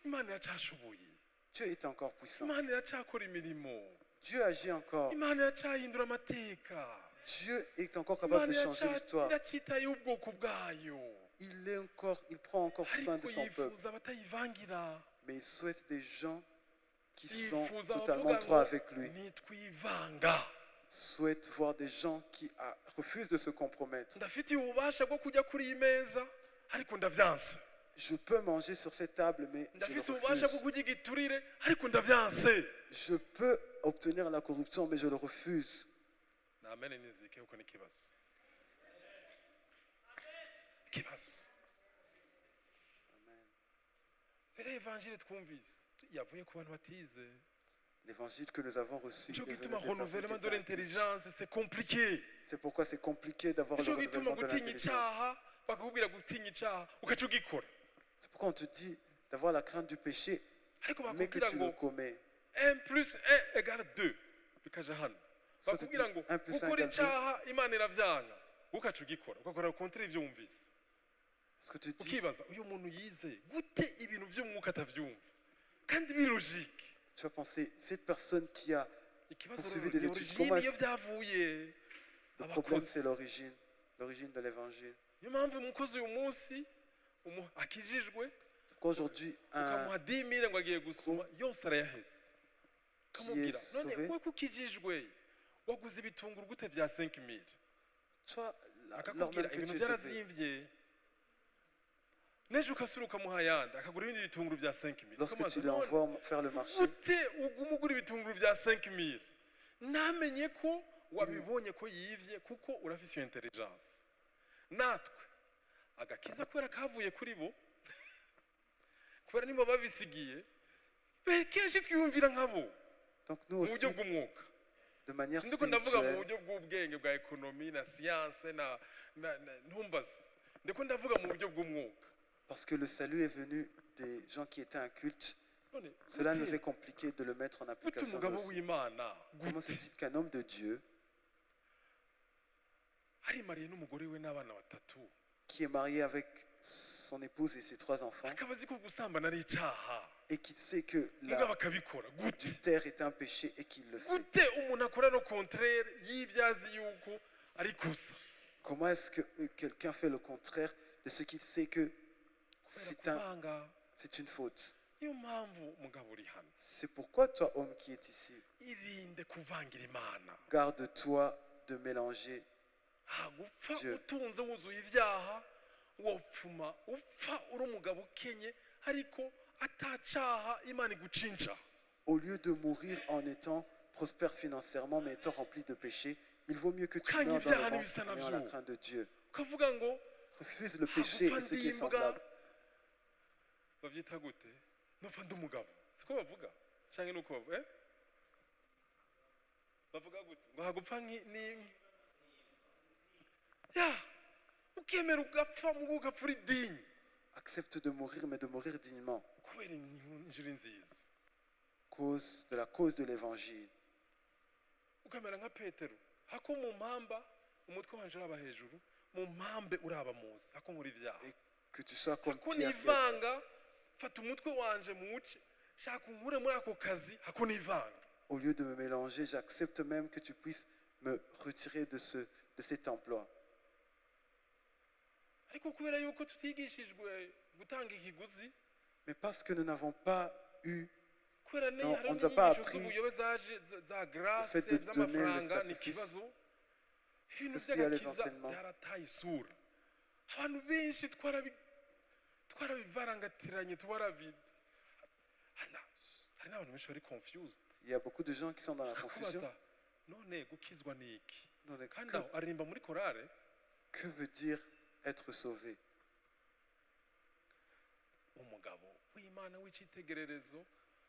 imana iracashoboye Dieu est encore puissant. imana iracakora imirimo Dieu agit encore. imana iracahindura amateka Dieu est encore capable imana de changer l'histoire. iracitaye ubwoko bwayo Il prend encore soin de ariko son peuple. yifuza abatayivangira Mais il souhaite des gens qui sont yifuza totalement abavuga droits ngo avec lui. nitwivanga Souhaite voir des gens qui refusent de se compromettre. ndafitiye ububasha bwo kujya kuri iyi meza ariko ndavyanse Je peux manger sur cette table, mais je ndafise le ububasha bwo refuse. kurya igiturire ariko ndavyanse. Je peux obtenir la corruption, mais je le refuse. namene nizike uko n'ikibazo ikibazo rero evanjile twumvise yavuye ku bantu batize L'évangile que nous avons reçu nico est venu gituma des personnes renouvellement qui de étaient l'intelligence c'est compliqué. C'est pourquoi c'est compliqué d'avoir le nico gituma renouvellement de gutinya l'intelligence. icyaha bakakubwira gutinya icyaha ugaca ugikora C'est pourquoi on te dit d'avoir la crainte du péché, ariko mais que bakubwira tu ngo le commets. 1 plus 1 égale 2 bikaja hano So bakubwira tuti, ngo 1 plus 1 gukora égale 2. icyaha imana iravyanga ugaca ugikora ugakora kontra ivyo wumvise Parce que tu dis, ukibaza uyu muntu yize gute ibintu vy'umwuka atavyumva kandi birojike. tu vas penser, cette personne qui a Ikibazo poursuivi des rero études, origine comment iyo est-ce- vyavuye le problème c'est abakozi l'origine de l'évangile. niyo mpamvu umukozi uyu munsi akijijwe C'est pourquoi aujourd'hui, ukamuha 10 000 ngo agiye gusoma yose arayaheze qui ukamubwira est none sauvé, we kukijijwe waguze ibitunguru gute vya 5 000 toi, alors akakubwira même que ibintu tu es sauvé, byarazimvye nejo ukasura ukamuha yandi akagura ibindi bitunguru vya 5 000 lorsque Ukamubaza, tu none l'envoies faire le marché, gute uguma ugura ibitunguru vya 5 000 namenye ko wabibonye ko yivye kuko urafise iyo intelligence. Natwe agakiza kubera kavuye kuri bo kubera nimba babisigiye kenshi twiyumvira nkabo donc nous mu aussi, buryo bw'umwuka de manière sindiko ndavuga mu spirituelle, buryo bw'ubwenge bwa ekonomi na siyanse na ntumbaze ndiko ndavuga mu buryo bw'umwuka. parce que le salut est venu des gens qui étaient incultes, none cela gute- nous est compliqué de le mettre en gute application. nous umugabo aussi. w'imana Comment gute se dit qu'un homme de Dieu arimariye n'umugore we n'abana batatu qui est marié avec son épouse et ses 3 enfants akaba azi ko gusambana ari icyaha et qui sait que mugabo akabikora gute l'adultère est un péché et qu'il le fait. gute umuntu akora no contraire y'ibyo azi yuko ari kosa Comment est-ce que quelqu'un fait le contraire de ce qu'il sait que kubera kuvanga. c'est une faute? Niyo mpamvu umugabo uri hano C'est pourquoi toi, homme qui est ici, irinde kuvangira imana garde-toi de mélanger. gupfa Dieu. utunze wuzuye ibyaha wopfuma upfa uri umugabo ukenye ariko atacaha imana igucinca. Au lieu de mourir en étant prospère financièrement mais étant rempli de péché, il vaut mieux que tu Ukanga meurs dans ibyaha le n'ibisa ventre en ayant la navyo. crainte de Dieu. ukavuga ngo Refuse le péché gupfa et ce qui est ndi imbwa semblable. bavyita gute nopfa ndi umugabo siko bavuga canke nuko bavuga bavuga gute ngo hagupfa n'inka ya ukemera ugapfa mugo ugapfa uri dinyi Accepte de mourir, mais de mourir dignement. kubera injiri nziza Cause de la cause de l'évangile. ukamera nka petero hako mu mpamba umutwe wanje uraba hejuru mu mpambe uraba muzi hako muri vyaha Et que tu sois comme hako Pierre. nivanga fata umutwe wanje muce shaka unkure muri ako kazi hako nivanga. Au lieu de me mélanger, j'accepte même que tu puisses me retirer de cet emploi. ariko kubera yuko tutigishijwe gutanga ikiguzi Mais parce que nous n'avons pas eu kubera Non, hari on nous a pas inyigisho appris z'ubuyobe zaje za grace fait de donner z'amafaranga le ni sacrifice. ikibazo ibintu Parce qu'il y a les by'agakiza enseignements. byarataye isura abantu benshi twarabivarangatiranye hari n'abantu benshi bari confused. Il y a beaucoup de gens qui sont dans la confusion. Bakakubaza, none gukizwa ni iki? Non, Kandi aho aririmba muri korale. que veut dire être sauvé? Umugabo w'Imana w'icyitegererezo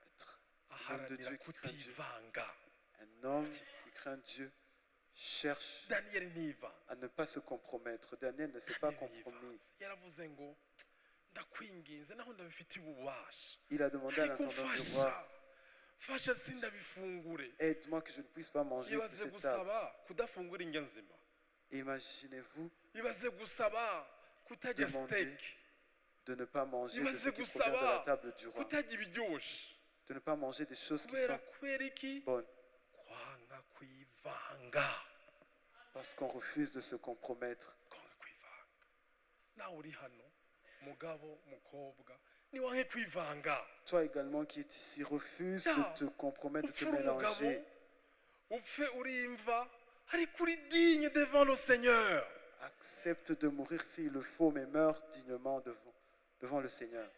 Être un homme de aharanira Dieu qui craint Dieu. kutivanga. Un homme qui craint Dieu cherche Daniel ntivanze. à ne pas se compromettre. Daniel ne s'est pas compromis. Ntivanze. Yaravuze ngo ndakwinginze naho ndabifitiye ububasha. Il a demandé à Ariko l'intendant du mfasha. roi, Fasha sindabifungure. aide-moi que je ne puisse pas manger de Ibaze cette table. gusaba kudafungura indya nzima. Imaginez-vous Ibaze gusaba kutajya demander steak. de ne pas manger de Ibaze ce qui provient de la gusaba table du roi, kutajya ibiryoshe. de ne pas manger des choses qui Kubera sont iki? bonnes, Kwanga kwivanga. parce qu'on refuse de se compromettre. Kwanga kwivanga. Nawe uri hano mugabo mukobwa niwange kwivanga. Toi également qui es ici, refuse Ya, de te compromettre, de te upfura umugabo mélanger. upfe urimva ariko uri digne devant le Seigneur. Accepte de mourir s'il le faut, mais meurs dignement devant le Seigneur.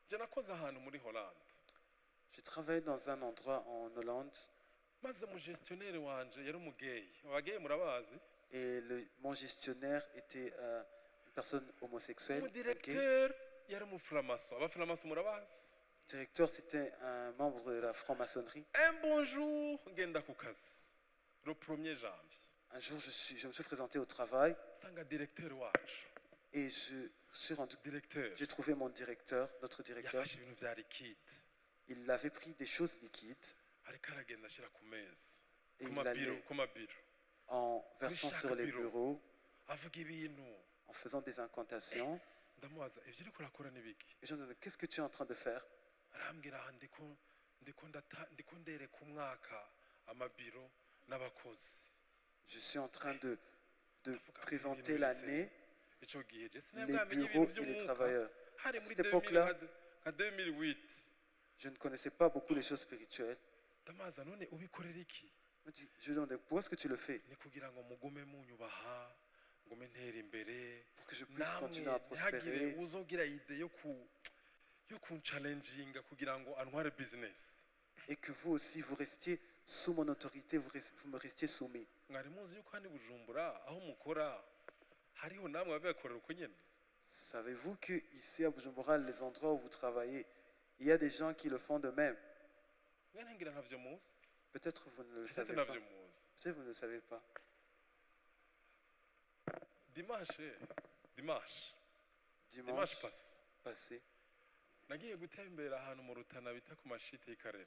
Je nakoze ahantu muri Hollande J'ai travaillé dans un endroit en Hollande maze mu gestionnaire wanje yari umugeyi. Abageyi murabazi? et mon gestionnaire était une personne homosexuelle. Mu un gay. directeur yari umuframaso. Abaframaso murabazi? Le directeur, c'était un membre de la franc-maçonnerie. Un bonjour ngenda ku kazi. Le 1er janvier. Un jour, je me suis présenté au travail Sanga directeur wacu. et je suis rendu. Directeur J'ai trouvé mon directeur, notre directeur. yafashe ibintu vya liquide. Il avait pris des choses liquides Ariko aragenda ashyira ku meza. et Ku il mabiro, allait ku mabiro. en versant chaque sur les bureau. bureaux, Avuga ibintu. en faisant des incantations. Ndamubaza ivyo uriko urakora ni biki? Et je me demandais, qu'est-ce que tu es en train de faire? Arambwira aha ndiko ndereka umwaka amabiro n'abakozi. Je suis en train de Ndavuga ko présenter ibintu l'année, ico gihe je les sinabwamenye bureaux ibintu et les vy'umwuka. travailleurs. Hari À muri cette époque-là, 2008. je ne connaissais pas beaucoup les choses spirituelles. Ndamaza none ubikorera iki? Je lui demandais, pourquoi est-ce que tu le fais? Ni kugira ngo mugume munyubaha, ngume ntera imbere. Pour que je puisse Namwe continuer à ntihagire prospérer. uzogira ide yo kunchallenginga kugira ngo antware business. Et que vous aussi, vous restiez sous mon autorité, vous me restiez soumis. Mwari muzi yuko handi Bujumbura aho mukora hariho namwe babikorera uko nyene. Savez-vous qu'ici à Bujumbura, les endroits où vous travaillez, il y a des gens qui le font de même? Mwene ngira ntavyo muzi. Peut-être vous ne le Peut-être savez pas. ntavyo muzi. Peut-être vous ne le savez pas. Dimanche Passé, nagiye gutembera ahantu mu Rutana bita ku mashite y'ikarera.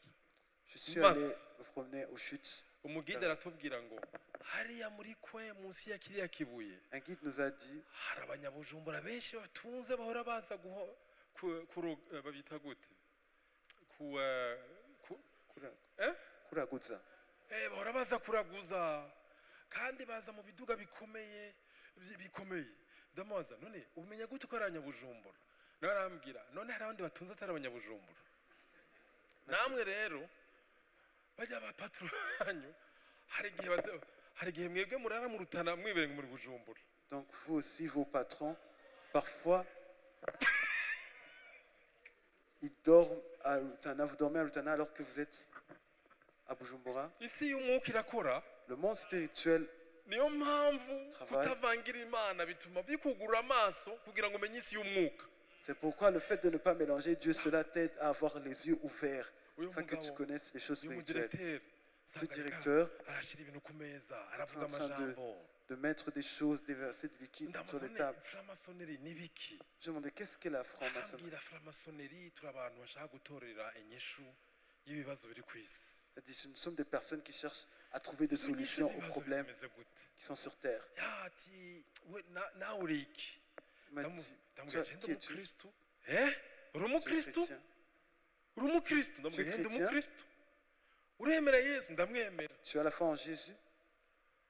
je suis allé me promener aux chutes. Umugide aratubwira ngo hariya muri kwe munsi ya kiriya kibuye Un guide nous a dit, hari abanyabujumbura benshi batunze bahora baza babita gute Kuraguza. bahora baza kuraguza kandi baza mu biduga bikomeye. Ndamubaza none umenya gute ko ari abanyabujumbura? Nawe arambwira none hari abandi batunze atari abanyabujumbura. Namwe rero bajya bapaturo banyu hari igihe mwebwe murara mu Rutana mwibere muri Bujumbura. Donc vous aussi, vos patrons, parfois, ils dorment à Rutana, vous dormez à Rutana alors que vous êtes à Bujumbura. Isi y'umwuka irakora. Le monde spirituel, Niyo mpamvu kutavangira Imana bituma bikugura amaso kugira ngo umenye isi y'umwuka. c'est pourquoi le fait de ne pas mélanger Dieu, cela t'aide à avoir les yeux ouverts, afin que tu connaisses les choses spirituelles. Ce directeur arashyira ibintu ku meza est aravuga en train amajambo. de mettre des choses, des versets de liquide sur les tables. Framasoneri ni biki? Je me demandais, qu'est-ce qu'est la franc-maçonnerie? Arambwira framasoneri turi abantu bashaka gutorera inyishu y'ibibazo biri ku isi. Nous sommes des personnes qui cherchent à trouver des solutions aux problèmes qui sont sur terre. Ati we nawe uri iki? Il m'a dit, Ndamubwira qui ndi es-tu? umukristo. Uri Tu es umukristo? chrétien. Uri umukristo? Ndamubwira ndi chrétien? umukristo. Uremera Yesu? Ndamwemera. Tu as la foi en Jésus?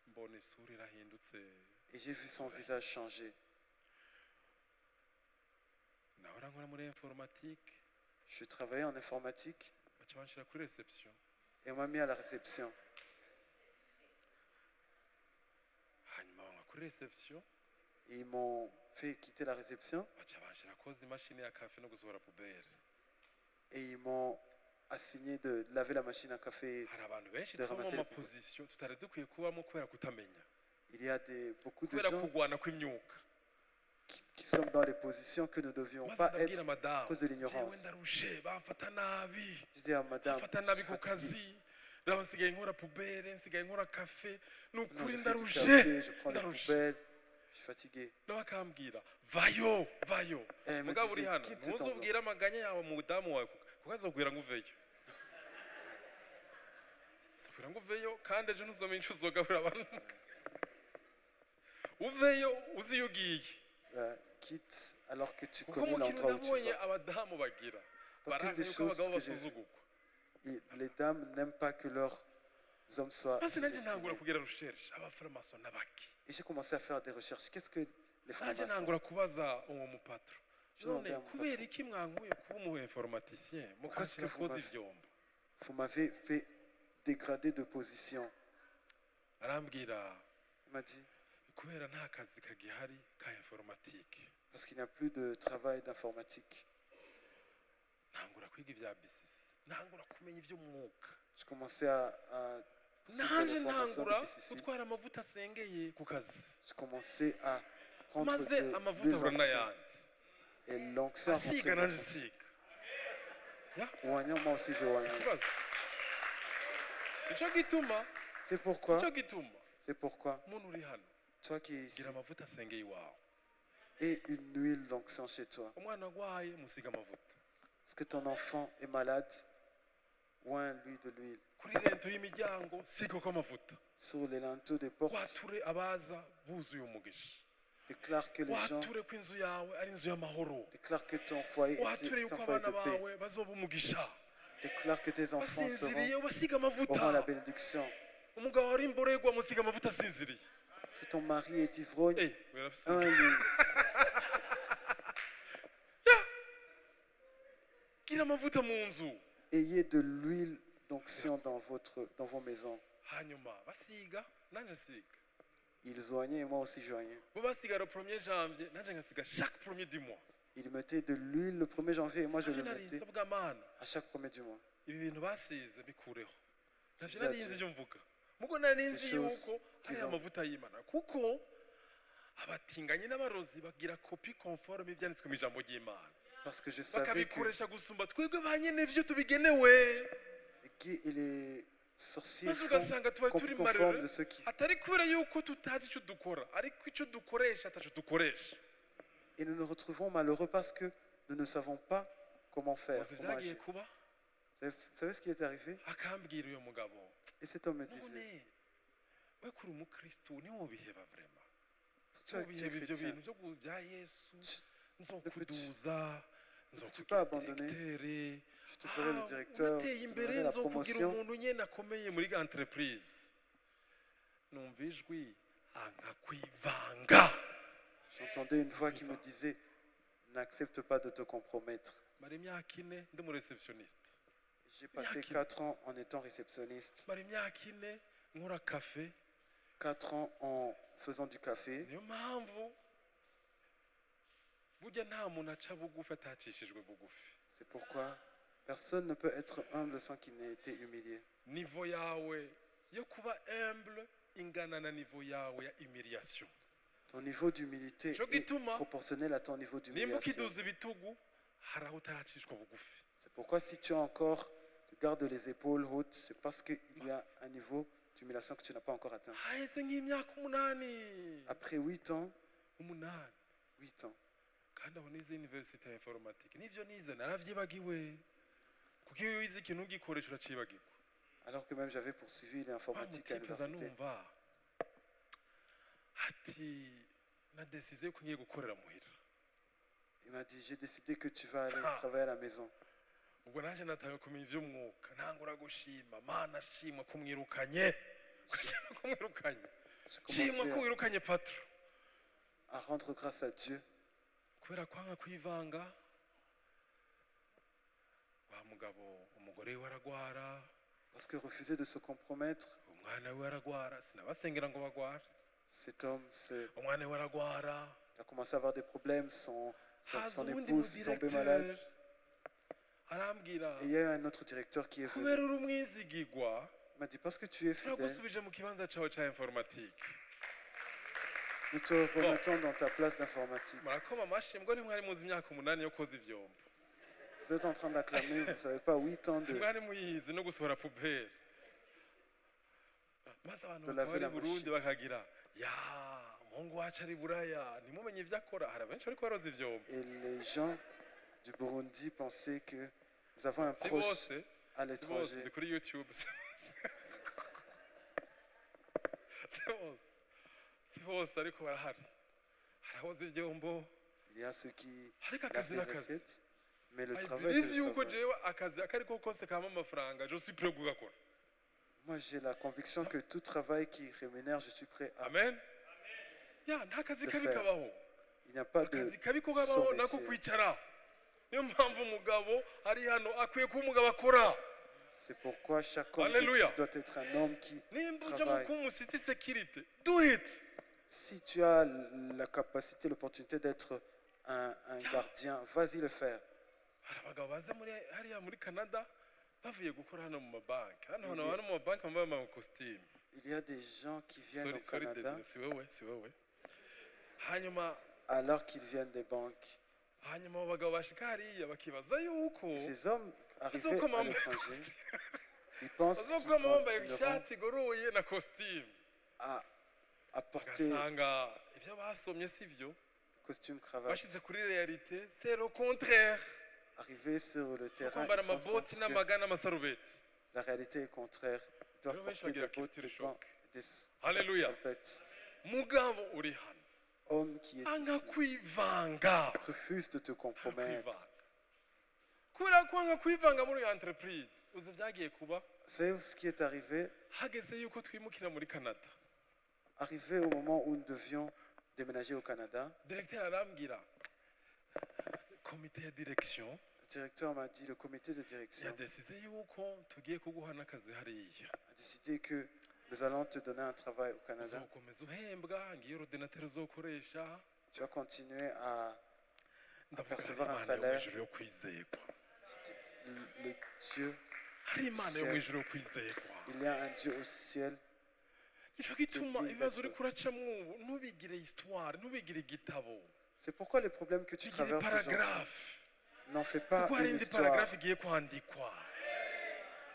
Mbona isura irahindutse. Et j'ai vu son visage changer. Nahora nkora muri informatique. Je travaillais en informatique Baca banshira kuri reception. et on m'a mis à la réception. Hanyuma banywa kuri reception. Et ils m'ont fait quitter la réception baca banshirako imashini ya kafe no gusohora pubere. et ils m'ont assigné de laver la machine à café. Hari abantu benshi De tuba mu ramasser les mapozisiyo tutari dukwiye kubamo kubera kutamenya, Il y a beaucoup de kubera gens kugwana kw'imyuka. qui sont dans les positions que nous ne devions Maze pas ndabwira être à madamu, cause de jewe l'ignorance. ndarushe bamfata nabi, Je dis à madame, bamfata je nabi suis ku fatigué. kazi, raba nsigaye nkora pubere, nsigaye nkora kafe, ni Non, ukuri je fais du ndarushe, café, je prends les ndarushe. poubelles, je suis fatigué. nawe akambwira vayo vayo, Eh, me mugabo uri disait, hano quitte cet ntuzubwire amaganya yawe mu mudamu wawe kuko azobwira ngo uveyo, azobwira ngo uveyo kandi ejo ntuzomenya ico uzogaburira abantu, uveyo uzi iyo ugiye. Quitte alors que tu kuko connais mu kintu l'endroit où tu nabonye vas. abadamu bagira Parce qu'une baranga des yuko abagabo choses que j'ai basuzugurwa. Les dames n'aiment pas que leurs hommes soient maze nanjye ntangura sous-estimés. kugira recherche abaframaso n'abaki, Et j'ai commencé à faire des recherches. Qu'est-ce que les nanjye francs-maçons? ntangura kubaza uwo mupatro, none Demandez à mon kubera patron. iki mwankuye kuba umu informaticien mukashira est-ce que koza vous ivyombo? Vous m'avez fait dégrader de position. Arambwira Il m'a dit, kubera nta kazi kagihari ka informatique, parce qu'il n'y a plus de travail d'informatique. ntangura kwiga ivya BCC, ntangura kumenya ivy'umwuka, Je commençais à suivre nanje les formations de ntangura PCC. gutwara amavuta asengeye ku kazi, Je commençais à prendre maze de amavuta l'huile ahura d'onction. n'ayandi, Et l'onction asiga rentrait dans nanje mon- siga. Oignons, moi aussi je oigne. Ikibazo nico gituma C'est pourquoi, nico gituma umuntu uri hano toi qui es ici, gira amavuta asengeye iwawe, aie une huile d'onction chez toi. umwana agwaye musiga amavuta, Est-ce que ton enfant est malade? Oigne-lui de l'huile. kuri rento y'imiryango sigako amavuta, Sur les linteaux des portes, wature abaza buzuye umugisha, déclare que les gens, wature ko inzu yawe ari inzu y'amahoro, déclare que ton foyer wature est yuko un foyer abana de paix. bawe bazoba umugisha, Déclare que tes enfants basinziriye seront, ubasiga amavuta, auront la bénédiction. umugabo ari imborerwa musiga amavuta asinziriye. Si ton mari est ivrogne, Birafise un umugisha. lui. Gira amavuta mu nzu, Ayez de l'huile d'onction dans vos maisons. hanyuma basiga nanje siga, Ils oignaient et moi aussi j'oignais. bo basiga le 1er janvier nanje ngasiga chaque 1er du mois. Ils mettaient de l'huile le 1er janvier et moi je le navyo mettais narinzi avuga mana à chaque 1er du mois. ibi bintu basize bikureho, navyo Bizajya. narinzi ivyo mvuga, mugo narinzi Des choses yuko hari qu'ils ont. amavuta y'Imana, kuko abatinganyi n'abarozi bagira copie conforme ivyanditswe mu ijambo ry'Imana, Parce que je savais que bakabikoresha gusumba twebwe ba nyene ivyo tubigenewe, les sorciers maze font ugasanga tubaye copie turi conforme marere, de ceux qui... atari kubera yuko tutazi ico dukora, ariko ico dukoresha ataco dukoresha. Et nous nous retrouvons malheureux parce que nous ne savons pas comment faire. Muzi Comment vyagiye agir. kuba, Vous savez ce qui est arrivé? akambwira uyo mugabo, Et cet homme me none disait, we kuri umukristu niwobiheba vrema, tu es ubiheba ivyo chrétien, bintu vyo bya Yesu, Tu- nzokuduza, peux pas abandonner. directeur, je te ferai le directeur, urateye je te imbere donnerai la nzokugira promotion. umuntu nyene akomeye muri entreprise. Numva ijwi anka kwivanga, J'entendais une voix qui me disait, n'accepte pas de te compromettre. mara imyaka ine ndi mu receptionniste, J'ai passé Yaki. 4 ans en étant réceptionniste, mara imyaka ine nkora kafe, 4 ans en faisant du café. niyo mpamvu burya nta muntu aca bugufi atacishijwe bugufi. C'est pourquoi personne ne peut être humble sans qu'il n'ait été humilié. Nivo yawe yo kuba humble ingana na nivo yawe ya humiliation. Ton niveau d'humilité Cyo est gituma proportionnel à ton niveau nimba d'humiliation. ukiduza ibitugu hari aho utaracishwa bugufi. C'est pourquoi si tu as encore, tu gardes les épaules hautes, c'est parce qu'il y a un niveau d'humiliation que tu n'as pas encore atteint. haheze nk'imyaka 8 Après 8 ans, 8 ans, kandi aho nize university ya informatique nivyo nize naravyibagiwe, kuko iyo wize ikintu ugikoresha uracibagirwa. alors que même j'avais poursuivi l'informatique à Mutikaza l'université, numva ati nadesize ko ngiye gukorera muhira, il m'a dit, j'ai décidé que tu vas aller Ah. travailler à la maison. ubwo naje nataye kumenya ivy'umwuka, ntangura gushima, mana shimwa ko mwirukanye, shimwa ko mwirukanye, J'ai shimwa ko commencé wirukanye patro, à rendre grâce à Dieu kubera kwanga kwivanga. Wa mugabo umugore we aragwara, parce que refuser de se compromettre, umwana we aragwara, sinabasengera ngo bagwara, Cet homme umwana we aragwara a commencé à avoir des problèmes, son haza ubundi épouse est tombée malade. mudiregiteri arambwira Et il y a un autre directeur qui est venu. kubera uri umwizigigwa Il m'a dit, parce que tu es fidèle, turagusubije mu kibanza cyawe cya informatique. nous te remettons dans ta place d'informatique. murakoma amashyi ngo ntimwari muzi imyaka 8 yo koza ivyombo, Vous êtes en train d'acclamer, vous ne savez pas, 8 ans de mwari muyizi no gusohora puberi. maze abantu De bakaba laver ari la Burundi bakagira ya umuhungu wacu ari buraya ntimumenye ivyo akora. Hari abenshi bariko baroza ivyombo. Et les gens du Burundi pensaient que nous avons un si proche bose à si bose l'étranger. ndi kuri YouTube si bose ariko barahari, harahoza ivyombo. Il y a ceux qui ariko lavent akazi les n'akazi. assiettes, mais le I travail, c'est believe le yuko travail. jewe akazi akariko kose kama amafaranga je suis prêt kugakora. Moi, j'ai la conviction que tout travail qui rémunère, je suis prêt à Amen. Ya nta kazi le kabi faire. kabaho. Il n'y a pas de Akazi kabi ko kabaho son nako métier. kwicara. Niyo mpamvu umugabo ari hano akwiye kuba umugabo akora. C'est pourquoi chaque homme Alléluia. doit être un homme qui Nimba uja mu travaille. kuba umusiti security, do it. Si tu as la capacité, l'opportunité d'être un gardien, vas-y le faire. Hari abagabo baza muri hariya muri Canada bavuye gukora hano mu mabanki. Hano mu mabanki bambaye amakositimu. Il y a des gens qui viennent au Sorry Canada Desire, si wewe. Hanyuma alors qu'ils viennent des banques. abo bagabo bashika hariya bakibaza yuko Et ces hommes arrivés bazokoma à bambaye l'étranger, kositimu. ils pensent qu'ils Bazokoma bambaye continueront ishati igoroye na kositimu. à porter Ugasanga ivyo basomye sivyo, costume, cravate. bashize kuri realite c'est le contraire. Arriver sur le terrain, Kwambara ils se rendent compte amaboti que n'amagana n'amasarubeti. la réalité est contraire. Ils doivent Rero benshi porter des bagira bottes, culture des gants, shock. des Haleluya. salpettes. Mugabo uri hano Homme qui est anga ici kwivanga. refuse de te compromettre. Kwivanga. Kubera ko anga kwivanga muri iyo entreprise, uzi vyagiye kuba C'est ce qui est arrivé, hageze yuko twimukira muri Canada. arrivé au moment où nous devions déménager au Canada. Directeur arambwira komite ya direction Le directeur m'a dit, le comité de direction yadesize yuko tugiye kuguha n'akazi hariya. a décidé que nous allons te donner un travail au Canada. Uzokomeza uhembwa ngiyo ordinateur uzokoresha. Tu vas continuer à Ndavuga percevoir un Imana yo salaire. mw'ijuru yo kwizerwa. le Dieu. Hari Imana yo mw'ijuru yo kwizerwa. Il y a un Dieu au ciel. Nico gituma ibibazo uri kuracamwo ubu ntubigire histoire, ntubigire igitabo. C'est pourquoi les problèmes que tu Bigire traverses aujourd'hui, paragraphe. n'en fais pas Kuko hari une indi histoire. paragraphe igiye kwandikwa.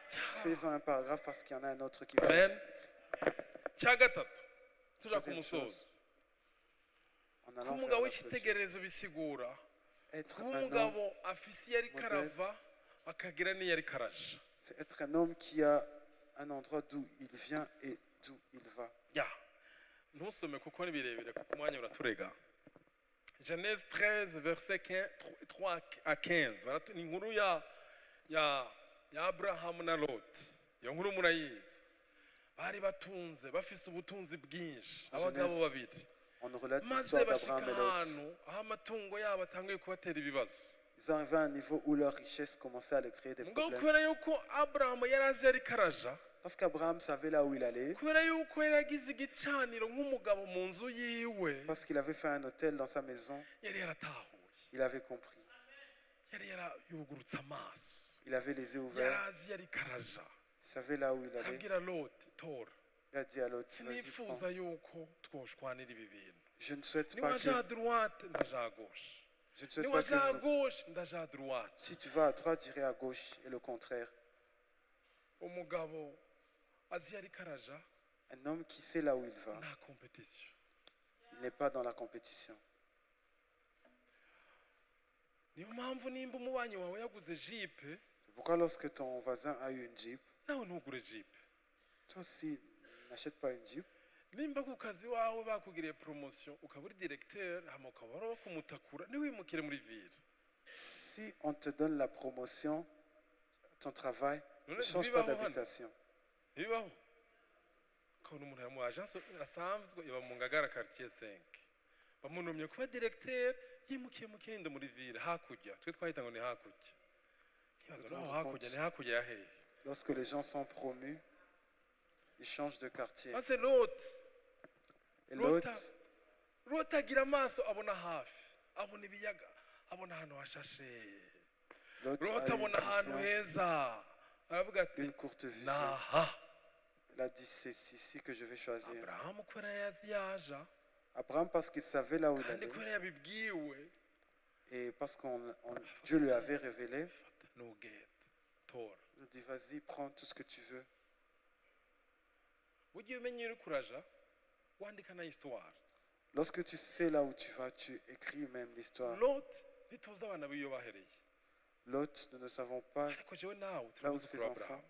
Fais-en un paragraphe parce qu'il y en a un autre qui va Amen. être Cya gatatu tuja ku Troisième musozi. chose. En Kuba allant umugabo vers la clôture. w'icyitegererezo bisigura Être kuba un homme, umugabo afise iyo ariko arava akagira n'iyo ariko araja. c'est être un homme qui a un endroit d'où il vient et d'où il va. Ya ntusome kuko ni birebire kuko umwanya uraturega. Genèse 13 verset 3 à 15 ni inkuru ya Abrahamu na Lot. Iyo nkuru murayizi. Bari batunze bafise ubutunzi bwinshi abagabo babiri. On nous relate Maze l'histoire bashika d'Abraham et Lot. ahantu aho amatungo yabo atanguye kubatera ibibazo. Ils sont arrivés à un niveau où leur richesse commençait à leur créer des Mugabo problèmes. kubera yuko Abrahamu yari azi ariko araja, Parce qu'Abraham savait là où il allait, kubera yuko yari agize igicaniro nk'umugabo mu nzu yiwe, parce qu'il avait fait un hôtel dans sa maison, yari yaratahuye, il avait compris. yari yarayugurutse amaso, Il avait les yeux yari ouverts, azi ariko araja. il savait là où il allait. Arabwira Loti, tora Il a dit à l'autre, vas-y, sinifuza prends. yuko twoshwanira ibi bintu. Je ne souhaite pas Niwaja à que, droite ndaja à gauche, je ne souhaite pas niwaja à que gauche ndaja à droite. si tu vas à droite, j'irai à gauche, et le contraire. Umugabo azi ariko araja Un homme qui sait là où il va, nta competition. il n'est pas dans la compétition. Niyo mpamvu nimba umubanyi wawe yaguze jipe C'est pourquoi lorsque ton voisin a eu une Jeep, nawe ntugure jipe. toi aussi, n'achète pas une Jeep. Nimba ku kazi wawe bakugiriye promotion ukaba uri directeur hama ukaba wari kumutakura ntiwimukire muri ville. Si on te donne la promotion, ton travail, None ne change pas ntibibaho hano. d'habitation. Ntibibaho. Ukabona umuntu ari mu agence asanzwe iba mu Ngagara quartier 5. Bamunomye kuba directeur yimukiye mu Kinindo muri ville hakurya. Twe twahita ngo ni hakurya. Ntibaza naho hakurya ni hakurya ya hehe. Lorsque les gens sont promus, ils changent de quartier. Maze Lot Et l'autre, loti agira amaso abona hafi, abona ibiyaga, abona ahantu hashashe, l'autre loti a une abona ahantu vision, heza, aravuga ati une courte vision. naha. Il a dit, c'est ici que je vais choisir. Aburahamu kubera yazi yaja Abraham, parce qu'il savait là où il kandi allait, kubera yabibwiwe, et parce que Dieu lui avait révélé, ntugende tora. il nous dit, vas-y, prends tout ce que tu veux. Ugiye umenya uri kuraja wandika na histoire. Lorsque tu sais là où tu vas, tu écris même l'histoire. Lot ntituzi abana biyo bahereye, L'autre, nous ne savons pas ariko jewe nawe là où turabuze ses kuri enfants Aburahamu.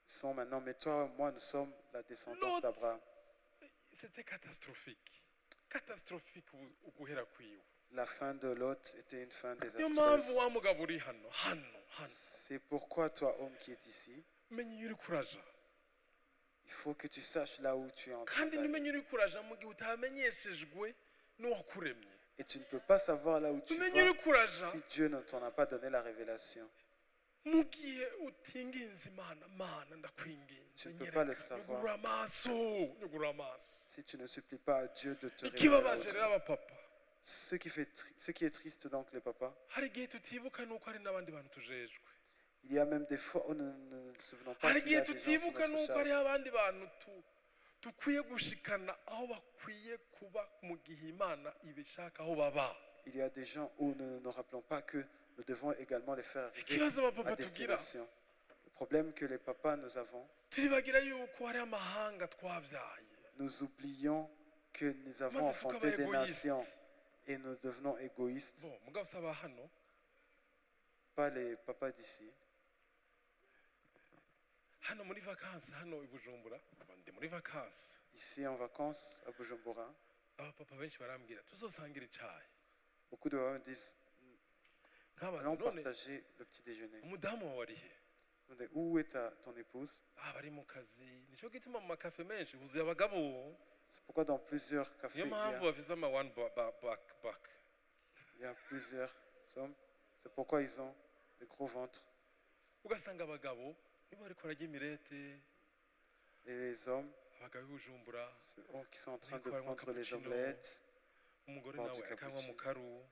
sont maintenant. Mais toi, moi, nous sommes la descendance L'autre, d'Abraham. c'était catastrophique, catastrophique uguhera kwiwe. La fin de Lot était une fin Niyo mpamvu désastreuse. wa mugabo uri hano. C'est pourquoi toi, homme qui est ici, Menya iyo uri kuraja, il faut que tu saches là où tu es en train kandi d'aller. ntumenye uri kuraja mu gihe utamenyeshejwe n'uwakuremye. Et tu ne peux pas savoir là où tu Tumenye uri vas kuraja si Dieu ne t'en a pas donné la révélation. mu gihe utinginze Imana, Mana ndakwinginze Tu ne peux pas le nyereka, savoir. nyugurura amaso. Si tu ne supplies pas à Dieu de te révéler là où Ikibabaje tu rero vas. abapapa, Ce qui est triste donc les papas, hari igihe tutibuka nuko hari n'abandi bantu tujejwe, il y a même des fois où nous ne nous souvenons pas hari qu'il y igihe a des gens sous tutibuka notre nuko hari charge. abandi bantu dukwiye gushikana aho bakwiye kuba mu gihe Imana ibishaka aho baba. Il y a des gens où nous ne nous rappelons pas que nous devons également les faire arriver Ikibazo abapapa à tugira, destination. Le problème que les papas nous avons, turibagira yuko hari amahanga twavyaye, nous oublions que nous avons maze enfanté tukaba des égoïstes. nations et nous devenons égoïstes. Bon, mugabo saba hano, Pas les papas d'ici. hano muri vacances, hano i Bujumbura, ndi muri vacances. Ici en vacances à Bujumbura, Abapapa benshi barambwira tuzosangira icayi. beaucoup de papas me disent, Nkabaza allons none partager le petit déjeuner. umudamu wawe ari he? On dit, où est ton épouse? Bari mu kazi, nico gituma mu makafe menshi huzuye abagabo. C'est pourquoi dans plusieurs cafés, Niyo mpamvu bafise ama one back. il y a plusieurs hommes. C'est pourquoi ils ont des gros ventres. Ugasanga abagabo nibo bariko bararya imirete, Et les hommes, abagabo b'i Bujumbura, c'est eux qui sont en train de Nico, prendre les cappuccino. omelettes. umugore Boire nawe du akanywa mu cappuccino. karu.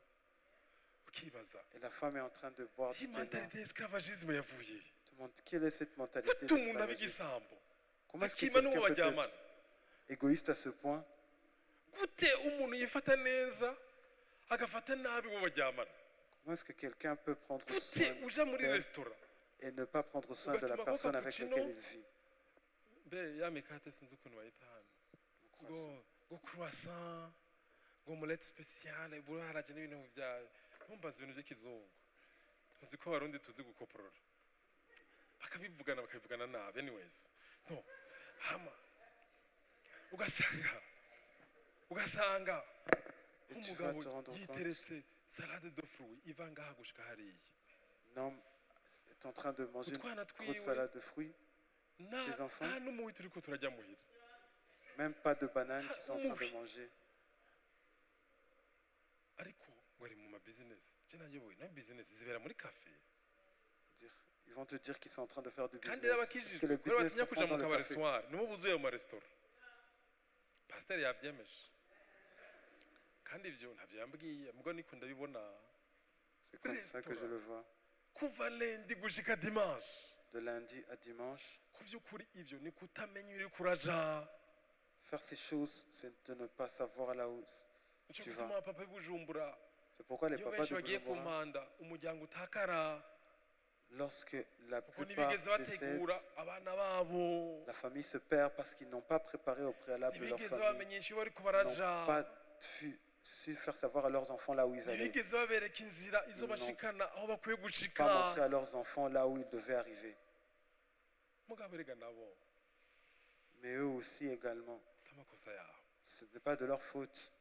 Ukibaza, Et la femme est en train de boire du iyi thé noir. mentalite y'esclavagisme yavuye. Tout le monde, quelle est cette mentalité Gute umuntu aba d'esclavagisme? igisambo? Comment est-ce que Akima quelqu'un n'uwo peut baryamana. être égoïste à ce point? Gute umuntu yifata neza agafata nabi uwo baryamana? Comment est-ce que quelqu'un peut prendre Gute soin uja muri d'elle restaurant et ne pas prendre soin de la Ugatuma personne ko avec cappuccino. laquelle il vit? mbe ya mikate sinzi ukuntu bayita hano ngo croissant ngo omelette spéciale buraraje n'ibintu byayo ntumbaze ibintu by'ikizungu uzi ko abarundi tuzi gukoporora bakabivugana nabi anyways no hama ugasanga Et tu vas umugabo te rendre compte, yiteretse salade de fruits iva ngaha gushika hariya un homme est en train de manger une utwana grosse twiwe salade de fruits, Tes enfants? nta n'umuwi turiko turajya muhira même pas de bananes qu'ils sont en train de Oui. manger. ariko ngo ari mu mabizinesi je nayoboye na bizinesi zibera muri cafe Ils vont te dire qu'ils sont en train de faire du kandi business. Parce n'abakijijwe que le kubera business se batinya font kuja dans mu le kabari café. soir nibo buzuye mu maresitora pasiteri yavyemeje kandi ivyo ntavyo yambwiye mugo niko ndabibona C'est comme ça que je le vois. kuva lendi gushika dimanche De lundi à dimanche, ku vy'ukuri ivyo ni kutamenya uri kuraja faire ces choses, c'est de ne pas savoir là où nico tu gituma vas. papa Bujumbura C'est pourquoi les iyo papas benshi de bagiye ku Bujumbura, mpanda umuryango utakara lorsque la kuko plupart ntibigeze décèdent, bategura abana babo la famille se perd parce qu'ils n'ont pas préparé au préalable leur ntibigeze famille, bamenyesha iyo bariko n'ont baraja pas su faire savoir à leurs enfants là où ils allaient, ntibigeze babereka inzira izo bashikana aho bakwiye pas gushika montrer à leurs enfants là où ils devaient arriver. mugabo erega nabo Mais eux aussi également, si amakosa yabo ce n'est pas de leur faute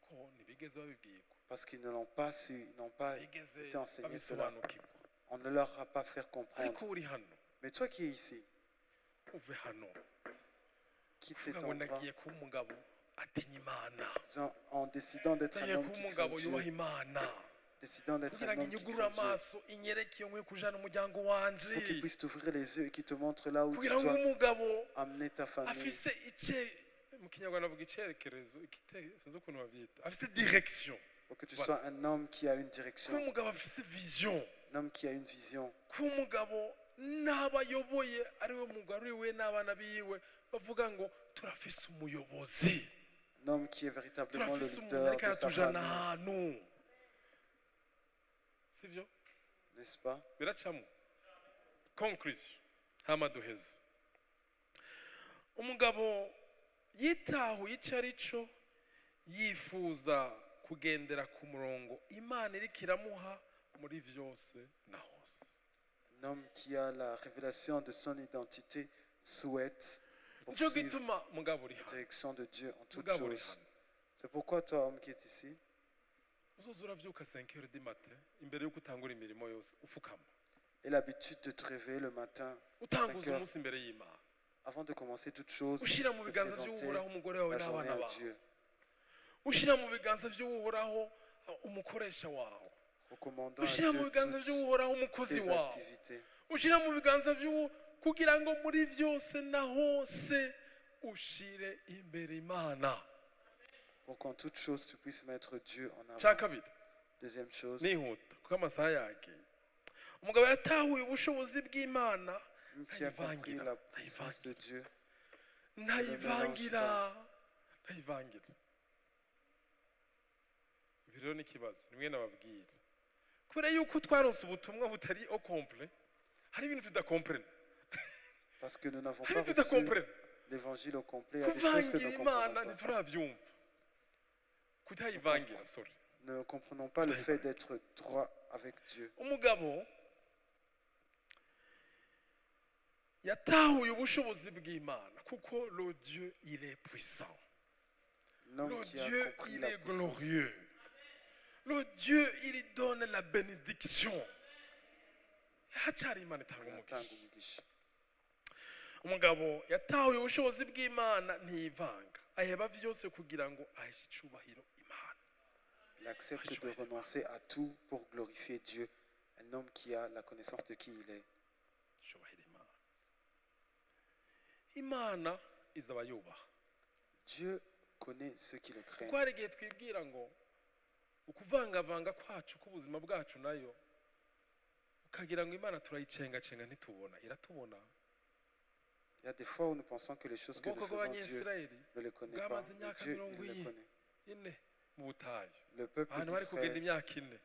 kuko ntibigeze babibwirwa parce qu'ils ne l'ont pas su, ils n'ont pas ntibigeze été enseignés cela. babisobanukirwa On ne leur a pas fait comprendre. ariko uri hano Mais toi qui es ici, uve hano quitte uvuga cet ngo endroit nagiye kuba umugabo atinya imana en décidant d'être un nagiye homme kuba qui craint umugabo yubaha Dieu, imana décidant d'être kugira un ngo homme qui inyugurure craint Dieu, amaso inyereke iyo nkwiye kujana umuryango wanje, pour qu'il puisse t'ouvrir les yeux et qu'il te montre là où tu kugira ngo dois umugabo amener ta famille, afise mu kinyarwanda avuga icyerekezo, sinzi ukuntu babyita, afise direction, pour que tu Voilà. sois un homme qui a une kuba direction, umugabo afise vision, un homme qui a une vision, kuba umugabo n'abayoboye ari we mugabo ari we n'abana biwe bavuga ngo turafise umuyobozi, un homme qui est véritablement le turafise umuntu leader ariko de sa aratujana famille, ahantu, sivyo? n'est-ce pas? biracamo. Conclusion, hama duheze. Umugabo yitahuye icyo ari cyo, yifuza kugendera ku murongo Imana iriko iramuha muri vyose na hose. Un homme qui a la révélation de son identité souhaite Nico poursuivre gituma mugabo uri la hano, direction de Dieu en toutes mugabo uri choses. hano. C'est pourquoi toi, homme qui es ici, Uzoza uravyuka 5h du matin imbere yuko utangura imirimo yose ufukama, aie l'habitude de te réveiller le matin utanguza 5 umunsi imbere y'Imana, avant de commencer toute chose, ushira mu de biganza présenter vy'uhoraho umugore wawe la journée n'abana à bawe, Dieu, ushira mu biganza vy'uhoraho umukoresha wawe, recommandant à ushira mu Dieu biganza toutes vy'uhoraho umukozi tes wawe, activités, ushira mu biganza vy'uwo, kugira ngo muri vyose na hose ushire imbere Imana. pour qu'en toute chose tu puisses mettre Dieu en avant. Cya kabiri, Deuxième chose, nihuta kuko amasaha yagiye. Umugabo yatahuye ubushobozi bw'Imana, lui qui a compris ntayivangira, la puissance de Dieu, ntayivangira. Ibi rero ni ikibazo, nimwe nababwira. Kubera yuko twaronse ubutumwa butari au complet, hari ibintu tudakomprene. parce que nous n'avons Hari pas ibintu reçu tudakomprene. l'évangile au complet, il y a des choses que Kuvangira nous ne Imana comprenons pas. ntituravyumva. Kutayivangira, sorry. Nous ne comprenons pas le fait d'être droit avec Dieu. Umugabo yatahuye ubushobozi bw'Imana kuko le Dieu il est puissant, L'homme le qui a Dieu compris il la est puissance, glorieux, le Dieu il donne la bénédiction. Haracyari Imana itanga aratanga umugisha. umugisha. Umugabo yatahuye ubushobozi bw'Imana ntivanga, aheba vyose kugira ngo aheshe icubahiro Imana. Il accepte de renoncer à tout pour glorifier Dieu. Un homme qui a la connaissance de qui il est. Icubahiro Imana. Imana izaba yubaha. Dieu connaît ceux qui le craignent. Kuko hari igihe twibwira ngo ukuvangavanga kwacu k'ubuzima bwacu nayo ukagira ngo Imana turayicengacenga ntitubona, iratubona. Il y a des fois où nous pensons que les choses que nous Ubwoko faisons, Dieu bw'Abanyisirayeli ne les connaît pas. bwamaze Mais imyaka Dieu, mirongo il le connaît. ine mu butayu, Le peuple ahantu bari kugenda d'Israël imyaka ine.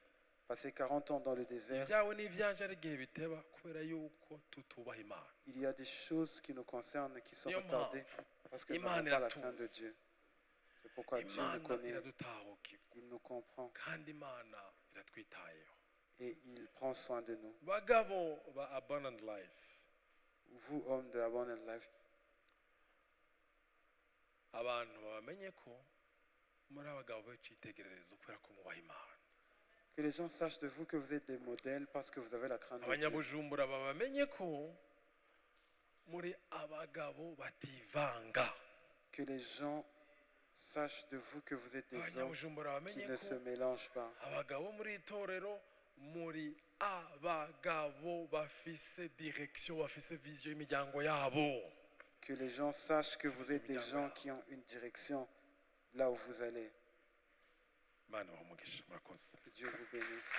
passé 40 ans dans le désert. Ibyawe n'ivyanje ari igihe biteba kubera yuko tutubaha Imana. Il y a des choses qui nous concernent qui sont Niyo retardées mpamvu parce que nous Imana n'avons pas la crainte de Dieu. iratuzi, C'est pourquoi Dieu nous Imana connaît, iradutahukirwa, il nous comprend kandi Imana iratwitayeho. et il prend soin de nous. Bagabo ba Abundant Life, Vous, hommes de Abundant Life, abantu bamenye ko muri abagabo b'icitegererezo kubera ko mubaha Imana. que les gens sachent de vous que vous êtes des modèles parce que vous avez la crainte de Dieu. Abanyabujumbura babamenye ko muri abagabo bativanga. Que les gens sachent de vous que vous êtes des hommes Abanyabujumbura qui bamenye ne ko se mélangent pas. abagabo muri itorero muri abagabo bafise direction, bafise vision y'imiryango yabo. Que les gens sachent que vous êtes des gens qui ont une direction là où vous allez. Imana bamugisha, murakoze. Que Dieu vous bénisse.